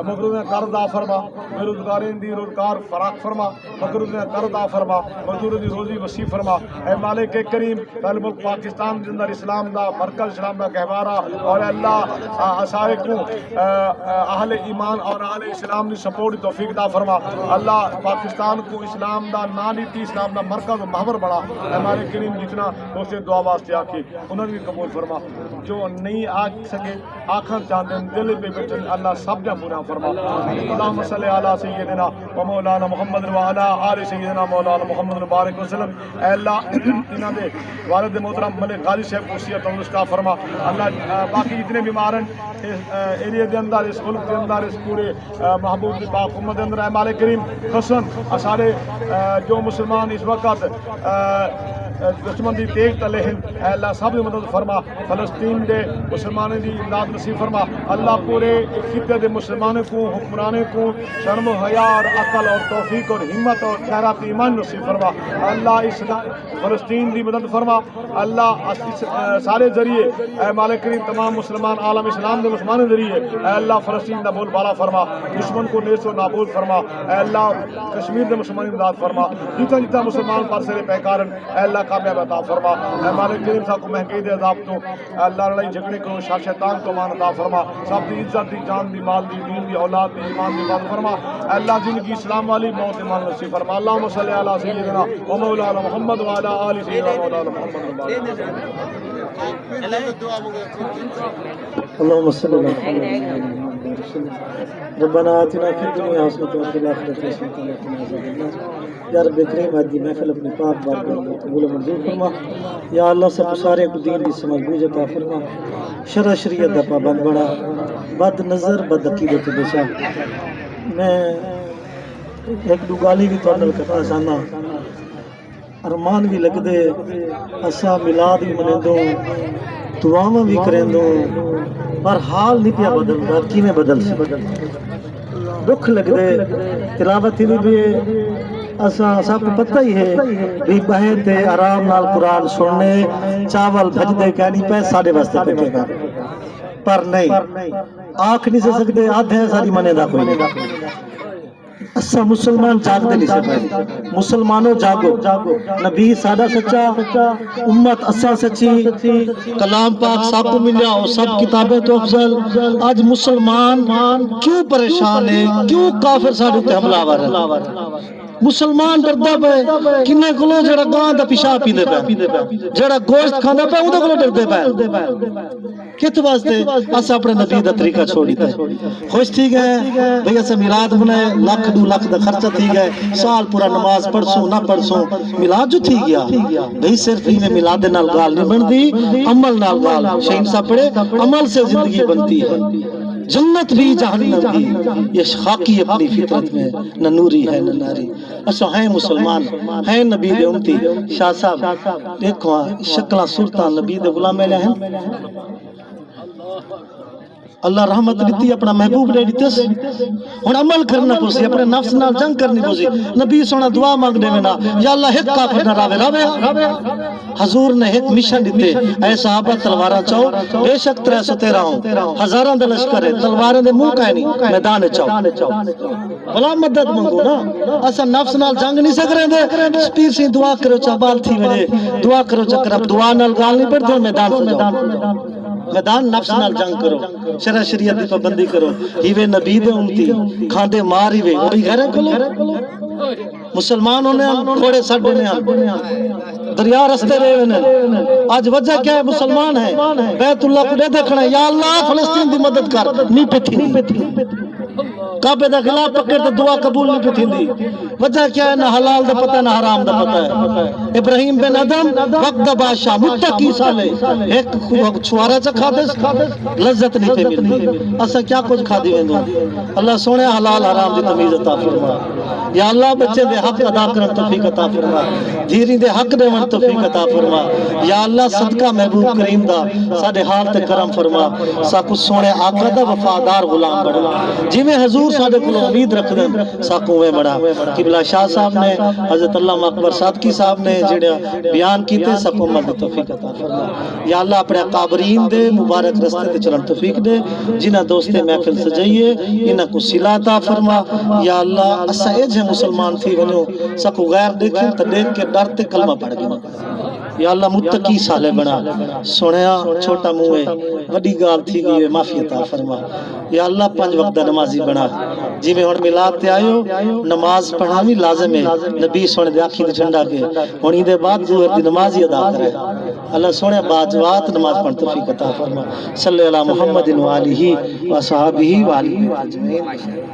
مقروض قرض عطا فرما. بے روزگارین دی روزگار فراخ فرما. مقروض قرض عطا فرما. مزدور دی روزی وسیع فرما. اے مالک کریم ملک پاکستان کے اندر اسلام دا مرکز اسلام دا گہوارہ اور اللہ سارے کو اہل ایمان اور اہل اسلام دی سپورٹ توفیق عطا فرما. اللہ پاکستان کو اسلام دا نا نیتی اسلام دا مرکز و محور بڑا. اے مالک کریم جتنا دوسرے دعا واسطے آکے انہوں نے قبول فرما. جو نہیں آ سکے آنکھاں چاندن دل پہ بیٹھن اللہ سب جا پورا فرما. اللہم صلی علی سیدنا و مولانا محمد و علی آل سیدنا مولانا محمد مبارک وسلم. اے اللہ انہاں دے والد محترم ملک غازی صاحب کو صحت تندرست عطا فرما. اللہ باقی جتنے بیمار ہیں اس ایریا دے اندر اس ملک دے اندر اس پورے محبوب دی پاک امت دے اندر اے مالک کریم خصوصاً سارے جو مسلمان اس وقت دشمن دی تیغ تلے ہیں اے اللہ سب دی مدد فرما. فلسطین دے مسلمانوں دی امداد نصیب فرما. اللہ پورے خطے دے مسلمانوں کو حکمرانے کو شرم و حیا اور عقل اور توفیق اور ہمت اور خیرات ایمان نصیب فرما. اللہ اس فلسطین دی مدد فرما. اللہ سارے ذریعے اے مالک کریم تمام مسلمان عالم اسلام دے مسلمانوں ذریعے اے اللہ فلسطین دا بول بالا فرما. دشمن کو نیست و نابود فرما. اے اللہ کشمیر دے مسلمان امداد فرما. جتنا جتنا مسلمان پر سرے پیکارن اے اللہ کامیاب عطا فرما. اے مالک کریم صاحب کو مہنگائی دے عذاب تو اے اللہ لڑائی جھگڑے کو شر شیطان کو مان عطا فرما. سب دی عزت دی جان دی مال دی دین دی اولاد دی ایمان دی بات فرما. اے اللہ زندگی اسلام والی موت ایمان نصیب فرما. اللہم صلی علی سیدنا و مولانا محمد و علی آل سیدنا مولانا محمد. اللهم صل على ربنا آتنا فی الدنیا حسنۃ وفی الآخرۃ حسنۃ وقنا عذاب النار. یا رب کریم آج دی محفل اپنے پاک بارگاہ میں قبول و منظور فرما. یا اللہ سب سارے کو دین کی سمجھ بوجھ عطا فرما. شرع شریعت دا پابند بنا. بد نظر بد عقیدت بچا. میں ایک دو گالی بھی تھوڑا کرنا چاہنا. ارمان بھی لگ دے اسا میلاد بھی منے دو دعاواں بھی کریں دو پر حال نہیں پیا بدل دا کی میں بدل سے دکھ لگ دے تلاوت ہی بھی اسا سب کو پتہ ہی ہے بھی بہن تے آرام نال قرآن سننے چاول بھج دے کہنی پہ ساڑھے واسطے پکے گا پر نہیں آنکھ نہیں سے سکتے آدھے ساری منے دا کوئی نہیں. اسا مسلمان جاگ دے نہیں سے پہلے مسلمانوں جاگو. نبی سادہ سچا امت اسا سچی کلام پاک سب کو ملیا اور سب کتابیں تو افضل. آج مسلمان کیوں پریشان ہے کیوں کافر ساڑھے تے حملہ آور ہے. مسلمان ڈردا پے کنے کولوں جڑا گاں دا پیشاب پیندے پے جڑا گوشت کھاندا پے اودے کولوں ڈردے پے کت واسطے اس اپنے نبی دا طریقہ چھوڑی تے خوش تھی گئے بھئی اس میلاد بنائے لاکھ دو لاکھ دا خرچہ تھی گئے سال پورا نماز پڑھسوں نہ پڑھسوں میلاد جو تھی گیا بھئی صرف ہی میں میلاد نال گال نہیں بندی عمل نال گال شہین صاحب پڑھے عمل سے زندگی بنتی ہے. جنت بھی جہنم بھی یہ خاکی اپنی فطرت میں نہ نوری ہے نہ ناری. اسو ہیں مسلمان ہیں نبی دے امتی. شاہ صاحب دیکھو شکلہ صورتاں نبی دے غلام لے ہیں. اللہ رحمت دیتی اپنا محبوب نے دیتس ہن عمل کرنا پوسی اپنے نفس نال جنگ کرنی پوسی. نبی سونا دعا مانگنے میں نا یا اللہ ایک کافر نہ راوے حضور نے ایک مشن دیتے اے صحابہ تلواراں چاہو بے شک 313 ہوں ہزاراں دے لشکر ہے تلواراں دے منہ کائے نہیں میدان چاہو بلا مدد منگو نا. اسا نفس نال جنگ نہیں سک رہے دے پیر سی دعا کرو چا بال تھی ویلے دعا کرو چکر اب دعا نال گال نہیں پڑتے میدان سے جاؤ میدان نفس نال جنگ کرو شرع شریعت دی پابندی کرو ہیوے نبی دے امتی کھاندے مار ہیوے وہی گھرے کلو مسلمان ہونے تھوڑے سڈے نے دریا رستے رہے نے آج وجہ کیا ہے مسلمان ہے بیت اللہ کو دے دیکھنا ہے یا اللہ فلسطین دی مدد کر نہیں پتھی کعبے دا خلاف پکڑ تے دعا قبول نہیں پتھی دی وجہ کیا ہے نہ حلال دا پتہ نہ حرام دا پتہ ہے ابراہیم بن ادم وقت دا بادشاہ متقی سالے ایک چھوارا چا کھا دے لذت نہیں پہ ملتی اسا کیا کچھ کھا دی ویندو اللہ سونے حلال حرام دی تمیز عطا فرما یا اللہ بچے دے حق ادا کرن توفیق عطا فرما دھیری دے حق دے من توفیق عطا فرما یا اللہ صدقہ محبوب کریم دا ساڈے حال تے کرم فرما ساکو سونے آقا دا وفادار غلام بنا جویں حضور ساڈے کول امید رکھ دین ساکو میں بڑا قبلہ شاہ صاحب نے حضرت علامہ اکبر صادقی صاحب نے جڑا بیان کیتے ساکو مد توفیق عطا فرما یا اللہ اپنے قابرین دے مبارک رستے تے چلن توفیق دے جنہاں دوستے محفل سجائیے انہاں کو صلہ عطا فرما یا اللہ اسا اے مسلمان تھی ونو سکو غیر دیکھیں تو دیکھ کے ڈرتے کلمہ پڑھ گئے یا اللہ متقی صالح بنا سنیا چھوٹا منہ ہے وڈی گال تھی گئی معافی عطا فرما یا اللہ 5 وقت نمازی بنا جی میں ہن میلاد تے آئیو نماز پڑھانی لازم ہے نبی سونے دے آنکھی تے جھنڈا کے ہن دے بعد ظہر دی نماز ہی ادا کرے اللہ سونے باجوات نماز پڑھن توفیق عطا فرما صلی اللہ محمد و آلہ و صحابہ و آلہ اجمعین